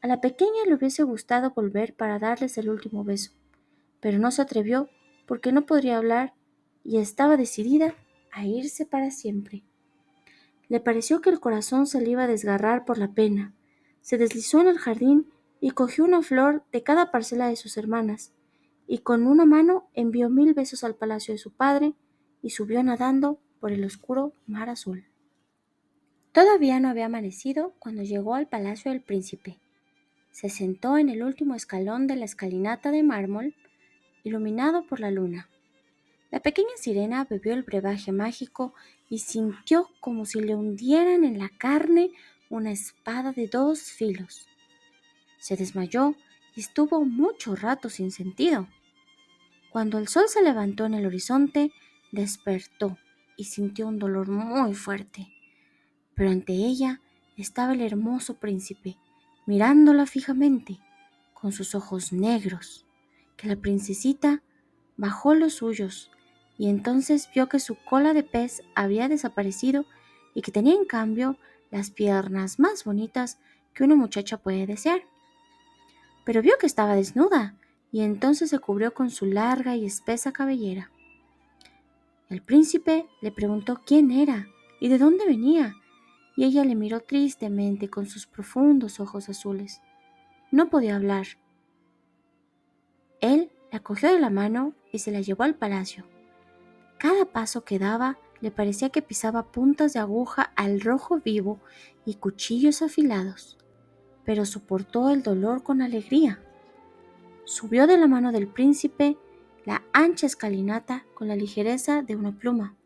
A la pequeña le hubiese gustado volver para darles el último beso, pero no se atrevió porque no podría hablar y estaba decidida a irse para siempre. Le pareció que el corazón se le iba a desgarrar por la pena. Se deslizó en el jardín y cogió una flor de cada parcela de sus hermanas, y con una mano envió 1000 besos al palacio de su padre y subió nadando por el oscuro mar azul. Todavía no había amanecido cuando llegó al palacio del príncipe. Se sentó en el último escalón de la escalinata de mármol, iluminado por la luna. La pequeña sirena bebió el brebaje mágico y sintió como si le hundieran en la carne una espada de 2 filos. Se desmayó y estuvo mucho rato sin sentido. Cuando el sol se levantó en el horizonte, despertó y sintió un dolor muy fuerte. Pero ante ella estaba el hermoso príncipe, mirándola fijamente, con sus ojos negros, que la princesita bajó los suyos y entonces vio que su cola de pez había desaparecido y que tenía en cambio las piernas más bonitas que una muchacha puede desear. Pero vio que estaba desnuda y entonces se cubrió con su larga y espesa cabellera. El príncipe le preguntó quién era y de dónde venía, y ella le miró tristemente con sus profundos ojos azules. No podía hablar. Él la cogió de la mano y se la llevó al palacio. Cada paso que daba le parecía que pisaba puntas de aguja al rojo vivo y cuchillos afilados, pero soportó el dolor con alegría. Subió de la mano del príncipe la ancha escalinata con la ligereza de una pluma.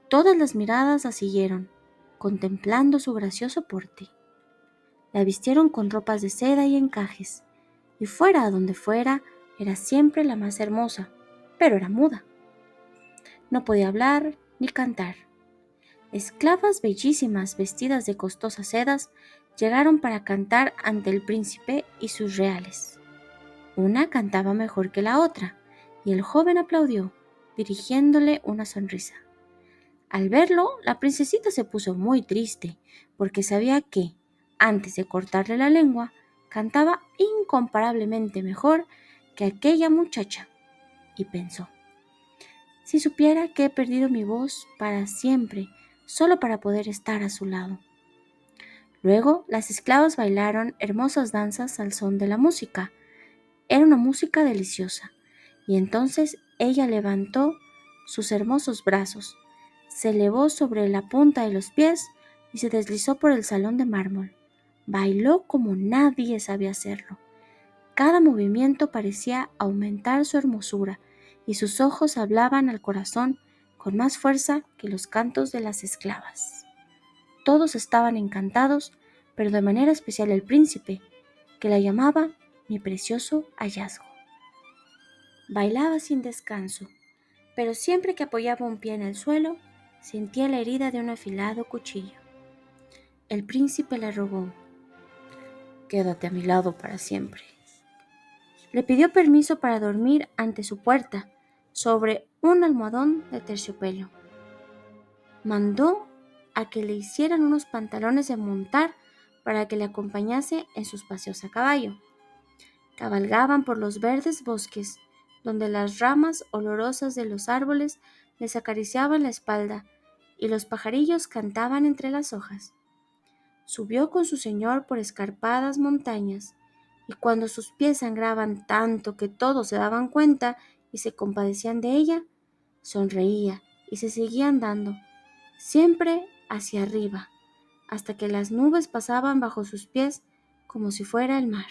Todas las miradas la siguieron, contemplando su gracioso porte. La vistieron con ropas de seda y encajes, y fuera a donde fuera, era siempre la más hermosa, pero era muda. No podía hablar ni cantar. Esclavas bellísimas vestidas de costosas sedas llegaron para cantar ante el príncipe y sus reales. Una cantaba mejor que la otra, y el joven aplaudió, dirigiéndole una sonrisa. Al verlo, la princesita se puso muy triste, porque sabía que, antes de cortarle la lengua, cantaba incomparablemente mejor que aquella muchacha, y pensó: si supiera que he perdido mi voz para siempre, solo para poder estar a su lado. Luego, las esclavas bailaron hermosas danzas al son de la música. Era una música deliciosa, y entonces ella levantó sus hermosos brazos, se elevó sobre la punta de los pies y se deslizó por el salón de mármol. Bailó como nadie sabía hacerlo. Cada movimiento parecía aumentar su hermosura y sus ojos hablaban al corazón con más fuerza que los cantos de las esclavas. Todos estaban encantados, pero de manera especial el príncipe, que la llamaba mi precioso hallazgo. Bailaba sin descanso, pero siempre que apoyaba un pie en el suelo, sentía la herida de un afilado cuchillo. El príncipe le rogó: quédate a mi lado para siempre. Le pidió permiso para dormir ante su puerta, sobre un almohadón de terciopelo. Mandó a que le hicieran unos pantalones de montar para que le acompañase en sus paseos a caballo. Cabalgaban por los verdes bosques, donde las ramas olorosas de los árboles les acariciaban la espalda y los pajarillos cantaban entre las hojas. Subió con su señor por escarpadas montañas, y cuando sus pies sangraban tanto que todos se daban cuenta y se compadecían de ella, sonreía y se seguía andando, siempre hacia arriba, hasta que las nubes pasaban bajo sus pies como si fuera el mar.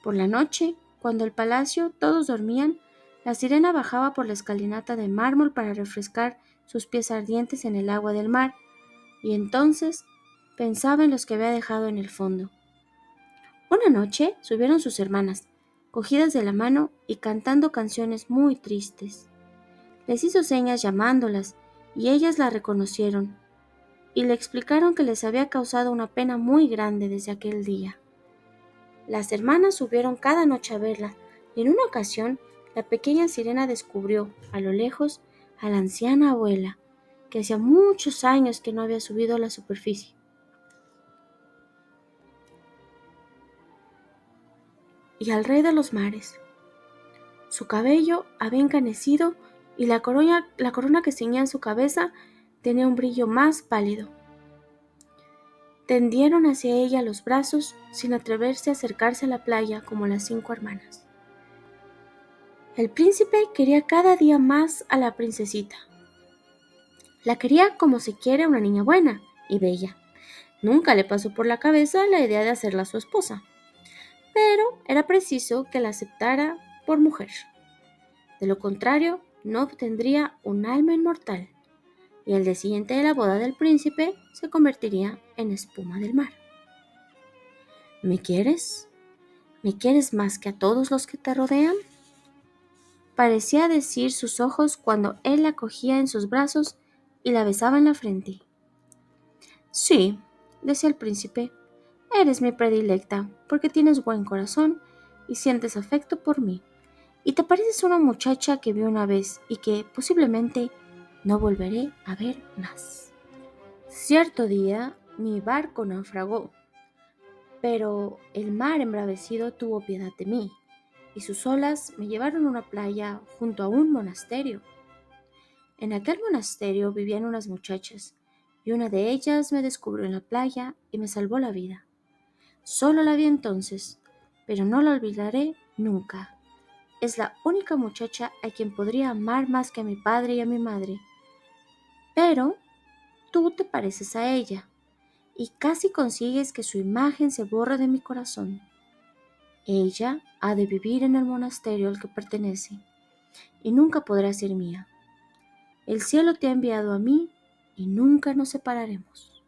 Por la noche, cuando el palacio todos dormían, la sirena bajaba por la escalinata de mármol para refrescar sus pies ardientes en el agua del mar, y entonces pensaba en los que había dejado en el fondo. Una noche subieron sus hermanas, cogidas de la mano y cantando canciones muy tristes. Les hizo señas llamándolas, y ellas la reconocieron y le explicaron que les había causado una pena muy grande desde aquel día. Las hermanas subieron cada noche a verla, y en una ocasión la pequeña sirena descubrió, a lo lejos, a la anciana abuela, que hacía muchos años que no había subido a la superficie. Y al rey de los mares. Su cabello había encanecido y la corona que ceñía en su cabeza tenía un brillo más pálido. Tendieron hacia ella los brazos sin atreverse a acercarse a la playa como las 5 hermanas. El príncipe quería cada día más a la princesita. La quería como se quiere una niña buena y bella. Nunca le pasó por la cabeza la idea de hacerla su esposa, pero era preciso que la aceptara por mujer. De lo contrario, no obtendría un alma inmortal, y el día siguiente de la boda del príncipe se convertiría en espuma del mar. ¿Me quieres? ¿Me quieres más que a todos los que te rodean?, parecía decir sus ojos cuando él la cogía en sus brazos y la besaba en la frente. Sí, decía el príncipe, eres mi predilecta, porque tienes buen corazón y sientes afecto por mí, y te pareces una muchacha que vi una vez y que posiblemente no volveré a ver más. Cierto día mi barco naufragó, pero el mar embravecido tuvo piedad de mí, y sus olas me llevaron a una playa junto a un monasterio. En aquel monasterio vivían unas muchachas, y una de ellas me descubrió en la playa y me salvó la vida. Solo la vi entonces, pero no la olvidaré nunca. Es la única muchacha a quien podría amar más que a mi padre y a mi madre. Pero tú te pareces a ella, y casi consigues que su imagen se borre de mi corazón. Ella ha de vivir en el monasterio al que pertenece, y nunca podrá ser mía. El cielo te ha enviado a mí, y nunca nos separaremos.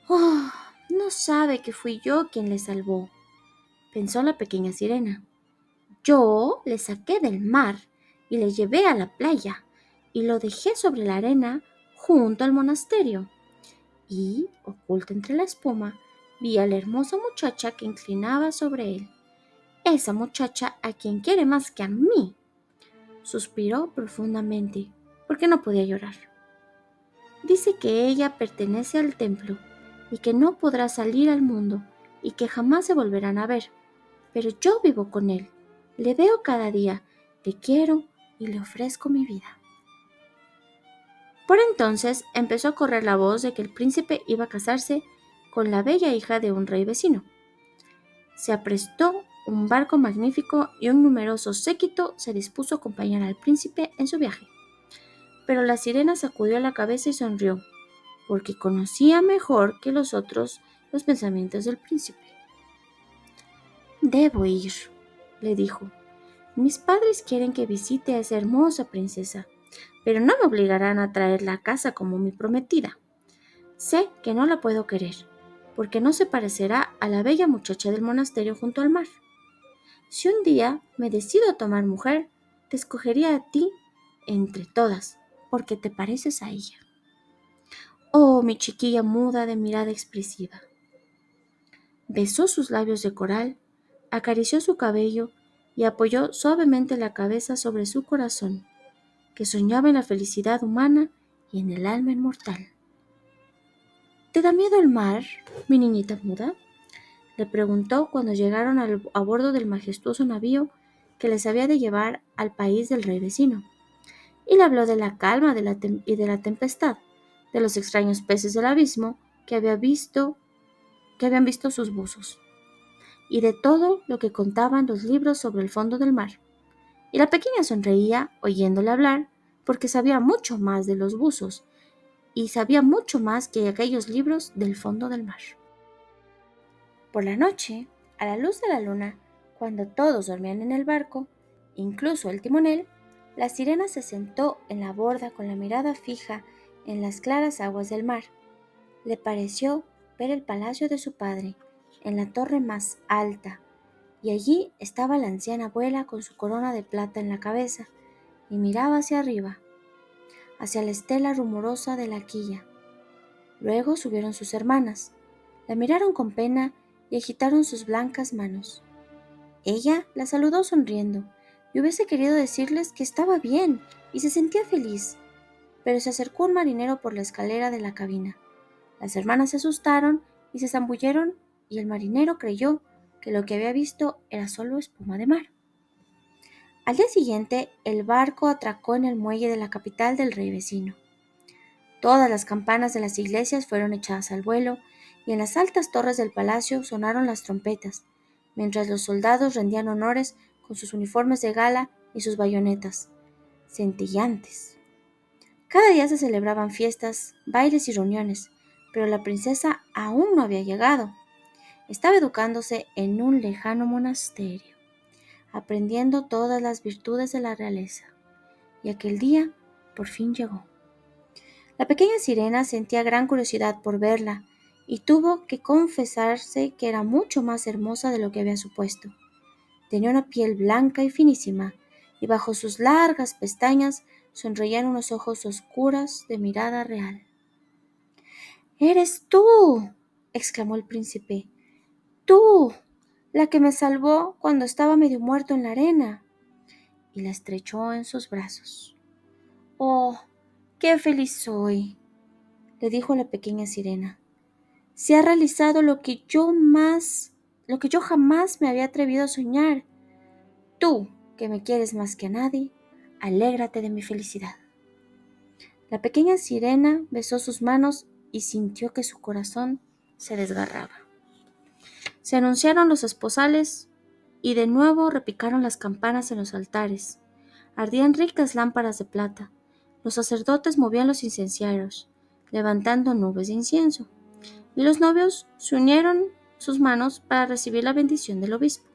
Oh, no sabe que fui yo quien le salvó, pensó la pequeña sirena. Yo le saqué del mar y le llevé a la playa y lo dejé sobre la arena junto al monasterio. Y, oculta entre la espuma, vi a la hermosa muchacha que inclinaba sobre él. Esa muchacha a quien quiere más que a mí. Suspiró profundamente, porque no podía llorar. Dice que ella pertenece al templo y que no podrá salir al mundo y que jamás se volverán a ver. Pero yo vivo con él, le veo cada día, le quiero y le ofrezco mi vida. Por entonces empezó a correr la voz de que el príncipe iba a casarse con la bella hija de un rey vecino. Se aprestó un barco magnífico y un numeroso séquito se dispuso a acompañar al príncipe en su viaje. Pero la sirena sacudió la cabeza y sonrió, porque conocía mejor que los otros los pensamientos del príncipe. Debo ir, le dijo. Mis padres quieren que visite a esa hermosa princesa, pero no me obligarán a traerla a casa como mi prometida. Sé que no la puedo querer, porque no se parecerá a la bella muchacha del monasterio junto al mar. Si un día me decido a tomar mujer, te escogería a ti entre todas, porque te pareces a ella. Oh, mi chiquilla muda de mirada expresiva. Besó sus labios de coral, acarició su cabello y apoyó suavemente la cabeza sobre su corazón, que soñaba en la felicidad humana y en el alma inmortal. ¿Te da miedo el mar, mi niñita muda?, le preguntó cuando llegaron a bordo del majestuoso navío que les había de llevar al país del rey vecino, y le habló de la calma y de la tempestad, de los extraños peces del abismo que habían visto sus buzos, y de todo lo que contaban los libros sobre el fondo del mar. Y la pequeña sonreía oyéndole hablar, porque sabía mucho más de los buzos, y sabía mucho más que aquellos libros del fondo del mar. Por la noche, a la luz de la luna, cuando todos dormían en el barco, incluso el timonel, la sirena se sentó en la borda con la mirada fija en las claras aguas del mar. Le pareció ver el palacio de su padre en la torre más alta, y allí estaba la anciana abuela con su corona de plata en la cabeza, y miraba hacia arriba. hacia la estela rumorosa de la quilla. Luego subieron sus hermanas. La miraron con pena y agitaron sus blancas manos. Ella la saludó sonriendo y hubiese querido decirles que estaba bien y se sentía feliz, pero se acercó un marinero por la escalera de la cabina. Las hermanas se asustaron y se zambulleron y el marinero creyó que lo que había visto era solo espuma de mar. Al día siguiente, el barco atracó en el muelle de la capital del rey vecino. Todas las campanas de las iglesias fueron echadas al vuelo y en las altas torres del palacio sonaron las trompetas, mientras los soldados rendían honores con sus uniformes de gala y sus bayonetas, centellantes. Cada día se celebraban fiestas, bailes y reuniones, pero la princesa aún no había llegado. Estaba educándose en un lejano monasterio, aprendiendo todas las virtudes de la realeza, y aquel día por fin llegó. La pequeña sirena sentía gran curiosidad por verla, y tuvo que confesarse que era mucho más hermosa de lo que había supuesto. Tenía una piel blanca y finísima, y bajo sus largas pestañas sonreían unos ojos oscuros de mirada real. «¡Eres tú!», exclamó el príncipe. «¡Tú! La que me salvó cuando estaba medio muerto en la arena». Y la estrechó en sus brazos. «¡Oh, qué feliz soy!», le dijo la pequeña sirena. «Se ha realizado lo que yo jamás me había atrevido a soñar. Tú, que me quieres más que a nadie, alégrate de mi felicidad». La pequeña sirena besó sus manos y sintió que su corazón se desgarraba. Se anunciaron los esposales y de nuevo repicaron las campanas en los altares. Ardían ricas lámparas de plata. Los sacerdotes movían los incenciarios, levantando nubes de incienso, y los novios se unieron sus manos para recibir la bendición del obispo.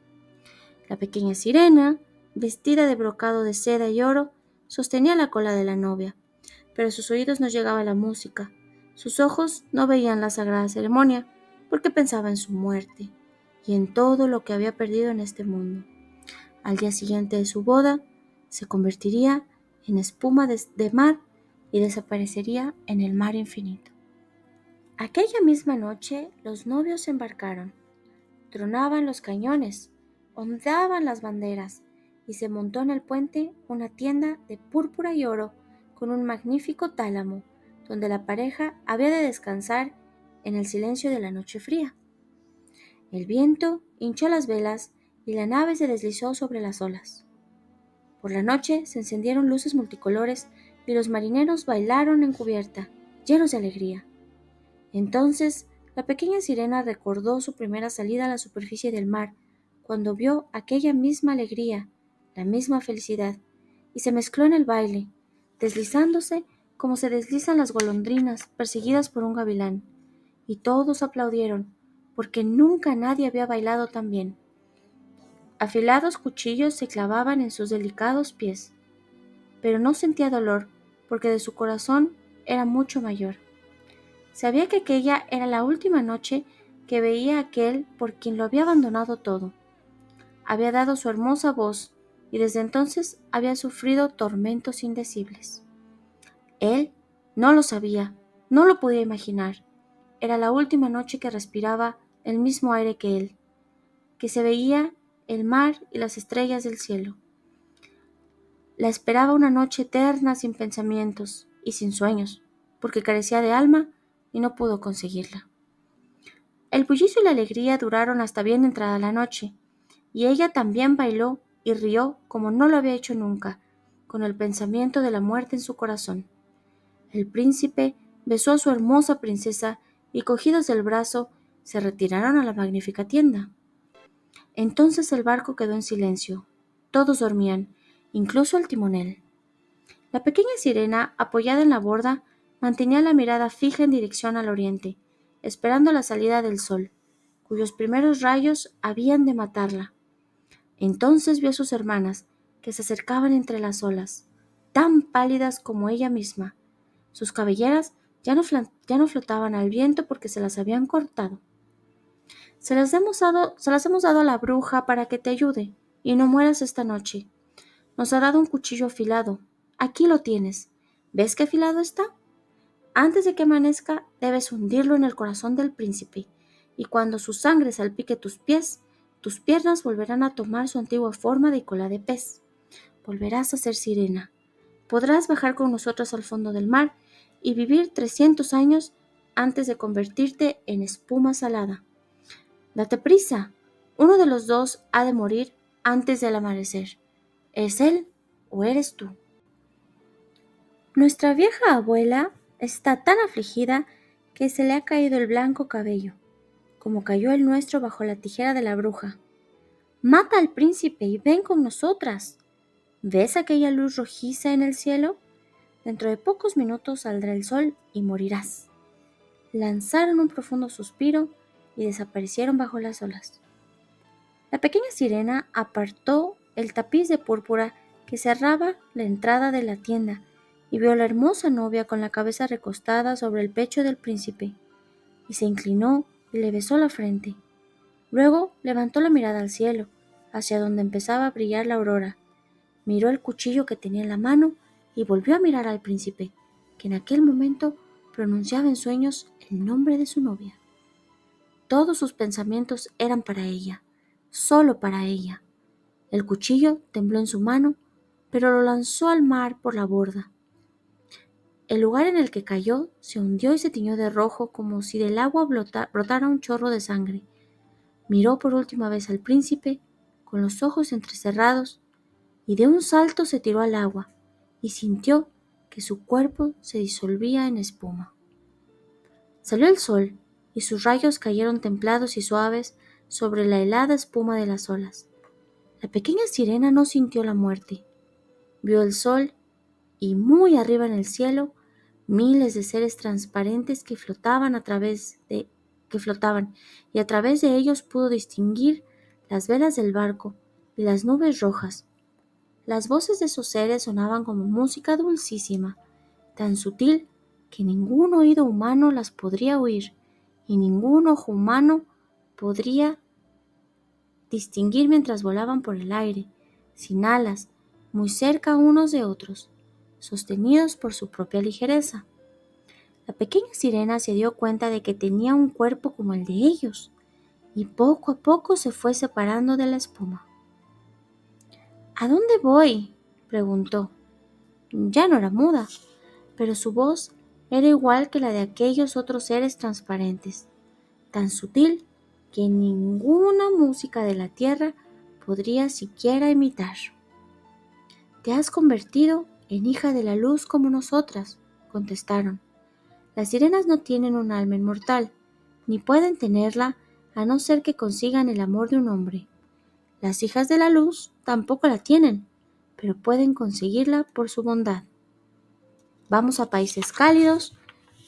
La pequeña sirena, vestida de brocado de seda y oro, sostenía la cola de la novia, pero a sus oídos no llegaba la música. Sus ojos no veían la sagrada ceremonia, porque pensaba en su muerte y en todo lo que había perdido en este mundo. Al día siguiente de su boda, se convertiría en espuma de mar y desaparecería en el mar infinito. Aquella misma noche, los novios se embarcaron. Tronaban los cañones, ondeaban las banderas, y se montó en el puente una tienda de púrpura y oro con un magnífico tálamo, donde la pareja había de descansar en el silencio de la noche fría. El viento hinchó las velas y la nave se deslizó sobre las olas. Por la noche se encendieron luces multicolores y los marineros bailaron en cubierta, llenos de alegría. Entonces la pequeña sirena recordó su primera salida a la superficie del mar, cuando vio aquella misma alegría, la misma felicidad, y se mezcló en el baile, deslizándose como se deslizan las golondrinas perseguidas por un gavilán, y todos aplaudieron, porque nunca nadie había bailado tan bien. Afilados cuchillos se clavaban en sus delicados pies, pero no sentía dolor, porque de su corazón era mucho mayor. Sabía que aquella era la última noche que veía a aquel por quien lo había abandonado todo. Había dado su hermosa voz y desde entonces había sufrido tormentos indecibles. Él no lo sabía, no lo podía imaginar. Era la última noche que respiraba el mismo aire que él, que se veía el mar y las estrellas del cielo. La esperaba una noche eterna sin pensamientos y sin sueños, porque carecía de alma y no pudo conseguirla. El bullicio y la alegría duraron hasta bien entrada la noche, y ella también bailó y rió como no lo había hecho nunca, con el pensamiento de la muerte en su corazón. El príncipe besó a su hermosa princesa y cogidos del brazo se retiraron a la magnífica tienda. Entonces el barco quedó en silencio. Todos dormían, incluso el timonel. La pequeña sirena, apoyada en la borda, mantenía la mirada fija en dirección al oriente, esperando la salida del sol, cuyos primeros rayos habían de matarla. Entonces vio a sus hermanas, que se acercaban entre las olas, tan pálidas como ella misma. Sus cabelleras ya no flotaban al viento porque se las habían cortado. Se las hemos dado a la bruja para que te ayude y no mueras esta noche. Nos ha dado un cuchillo afilado. Aquí lo tienes. ¿Ves qué afilado está? Antes de que amanezca, debes hundirlo en el corazón del príncipe, y cuando su sangre salpique tus pies, tus piernas volverán a tomar su antigua forma de cola de pez. Volverás a ser sirena. Podrás bajar con nosotros al fondo del mar y vivir 300 años antes de convertirte en espuma salada. Date prisa. Uno de los dos ha de morir antes del amanecer. ¿Es él o eres tú? Nuestra vieja abuela está tan afligida que se le ha caído el blanco cabello, como cayó el nuestro bajo la tijera de la bruja. Mata al príncipe y ven con nosotras. ¿Ves aquella luz rojiza en el cielo? Dentro de pocos minutos saldrá el sol y morirás. Lanzaron un profundo suspiro y desaparecieron bajo las olas. La pequeña sirena apartó el tapiz de púrpura que cerraba la entrada de la tienda y vio a la hermosa novia con la cabeza recostada sobre el pecho del príncipe, y se inclinó y le besó la frente. Luego levantó la mirada al cielo, hacia donde empezaba a brillar la aurora. Miró el cuchillo que tenía en la mano y volvió a mirar al príncipe, que en aquel momento pronunciaba en sueños el nombre de su novia. Todos sus pensamientos eran para ella, solo para ella. El cuchillo tembló en su mano, pero lo lanzó al mar por la borda. El lugar en el que cayó se hundió y se tiñó de rojo como si del agua brotara un chorro de sangre. Miró por última vez al príncipe, con los ojos entrecerrados, y de un salto se tiró al agua, y sintió que su cuerpo se disolvía en espuma. Salió el sol, y sus rayos cayeron templados y suaves sobre la helada espuma de las olas. La pequeña sirena no sintió la muerte. Vio el sol, y muy arriba en el cielo, miles de seres transparentes que flotaban, y a través de ellos pudo distinguir las velas del barco y las nubes rojas. Las voces de esos seres sonaban como música dulcísima, tan sutil que ningún oído humano las podría oír, y ningún ojo humano podría distinguir mientras volaban por el aire, sin alas, muy cerca unos de otros, sostenidos por su propia ligereza. La pequeña sirena se dio cuenta de que tenía un cuerpo como el de ellos, y poco a poco se fue separando de la espuma. ¿A dónde voy?, preguntó. Ya no era muda, pero su voz era igual que la de aquellos otros seres transparentes, tan sutil que ninguna música de la tierra podría siquiera imitar. Te has convertido en hija de la luz como nosotras, contestaron. Las sirenas no tienen un alma inmortal, ni pueden tenerla a no ser que consigan el amor de un hombre. Las hijas de la luz tampoco la tienen, pero pueden conseguirla por su bondad. Vamos a países cálidos,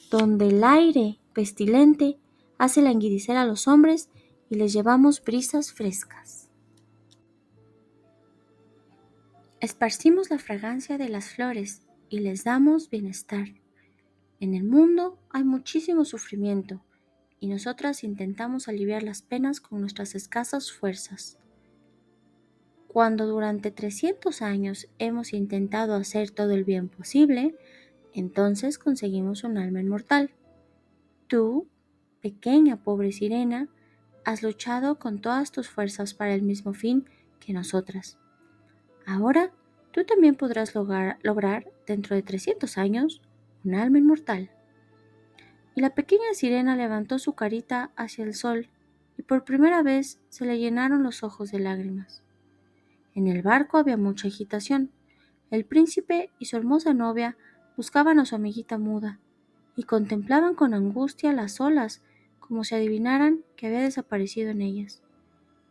donde el aire pestilente hace languidecer a los hombres y les llevamos brisas frescas. Esparcimos la fragancia de las flores y les damos bienestar. En el mundo hay muchísimo sufrimiento y nosotras intentamos aliviar las penas con nuestras escasas fuerzas. Cuando durante 300 años hemos intentado hacer todo el bien posible, entonces conseguimos un alma inmortal. Tú, pequeña pobre sirena, has luchado con todas tus fuerzas para el mismo fin que nosotras. Ahora tú también podrás lograr dentro de 300 años un alma inmortal. Y la pequeña sirena levantó su carita hacia el sol y por primera vez se le llenaron los ojos de lágrimas. En el barco había mucha agitación. El príncipe y su hermosa novia buscaban a su amiguita muda y contemplaban con angustia las olas como si adivinaran que había desaparecido en ellas.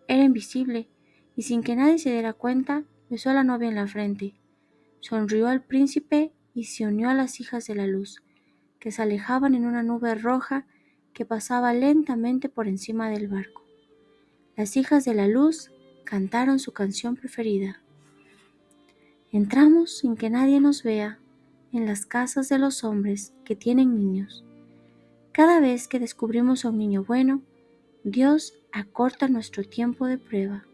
Era invisible y sin que nadie se diera cuenta, besó a la novia en la frente, sonrió al príncipe y se unió a las hijas de la luz, que se alejaban en una nube roja que pasaba lentamente por encima del barco. Las hijas de la luz cantaron su canción preferida. Entramos sin que nadie nos vea en las casas de los hombres que tienen niños. Cada vez que descubrimos a un niño bueno, Dios acorta nuestro tiempo de prueba.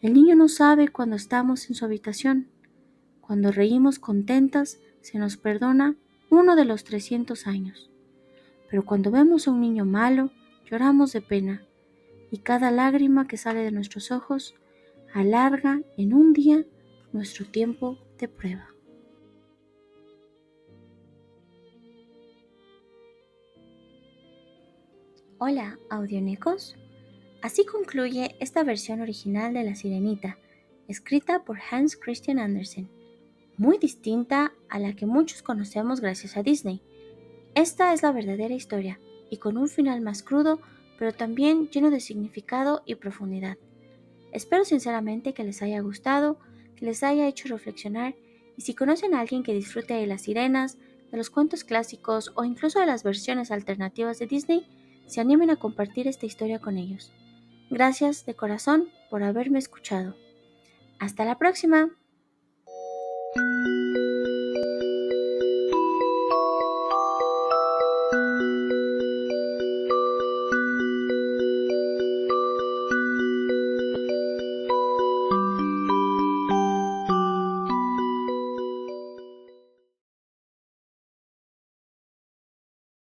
El niño no sabe cuando estamos en su habitación. Cuando reímos contentas, se nos perdona uno de los 300 años. Pero cuando vemos a un niño malo, lloramos de pena, y cada lágrima que sale de nuestros ojos alarga en un día nuestro tiempo de prueba. Hola, audionecos. Así concluye esta versión original de La Sirenita, escrita por Hans Christian Andersen, muy distinta a la que muchos conocemos gracias a Disney. Esta es la verdadera historia, y con un final más crudo, pero también lleno de significado y profundidad. Espero sinceramente que les haya gustado, que les haya hecho reflexionar, y si conocen a alguien que disfrute de las sirenas, de los cuentos clásicos o incluso de las versiones alternativas de Disney, se animen a compartir esta historia con ellos. Gracias de corazón por haberme escuchado. Hasta la próxima.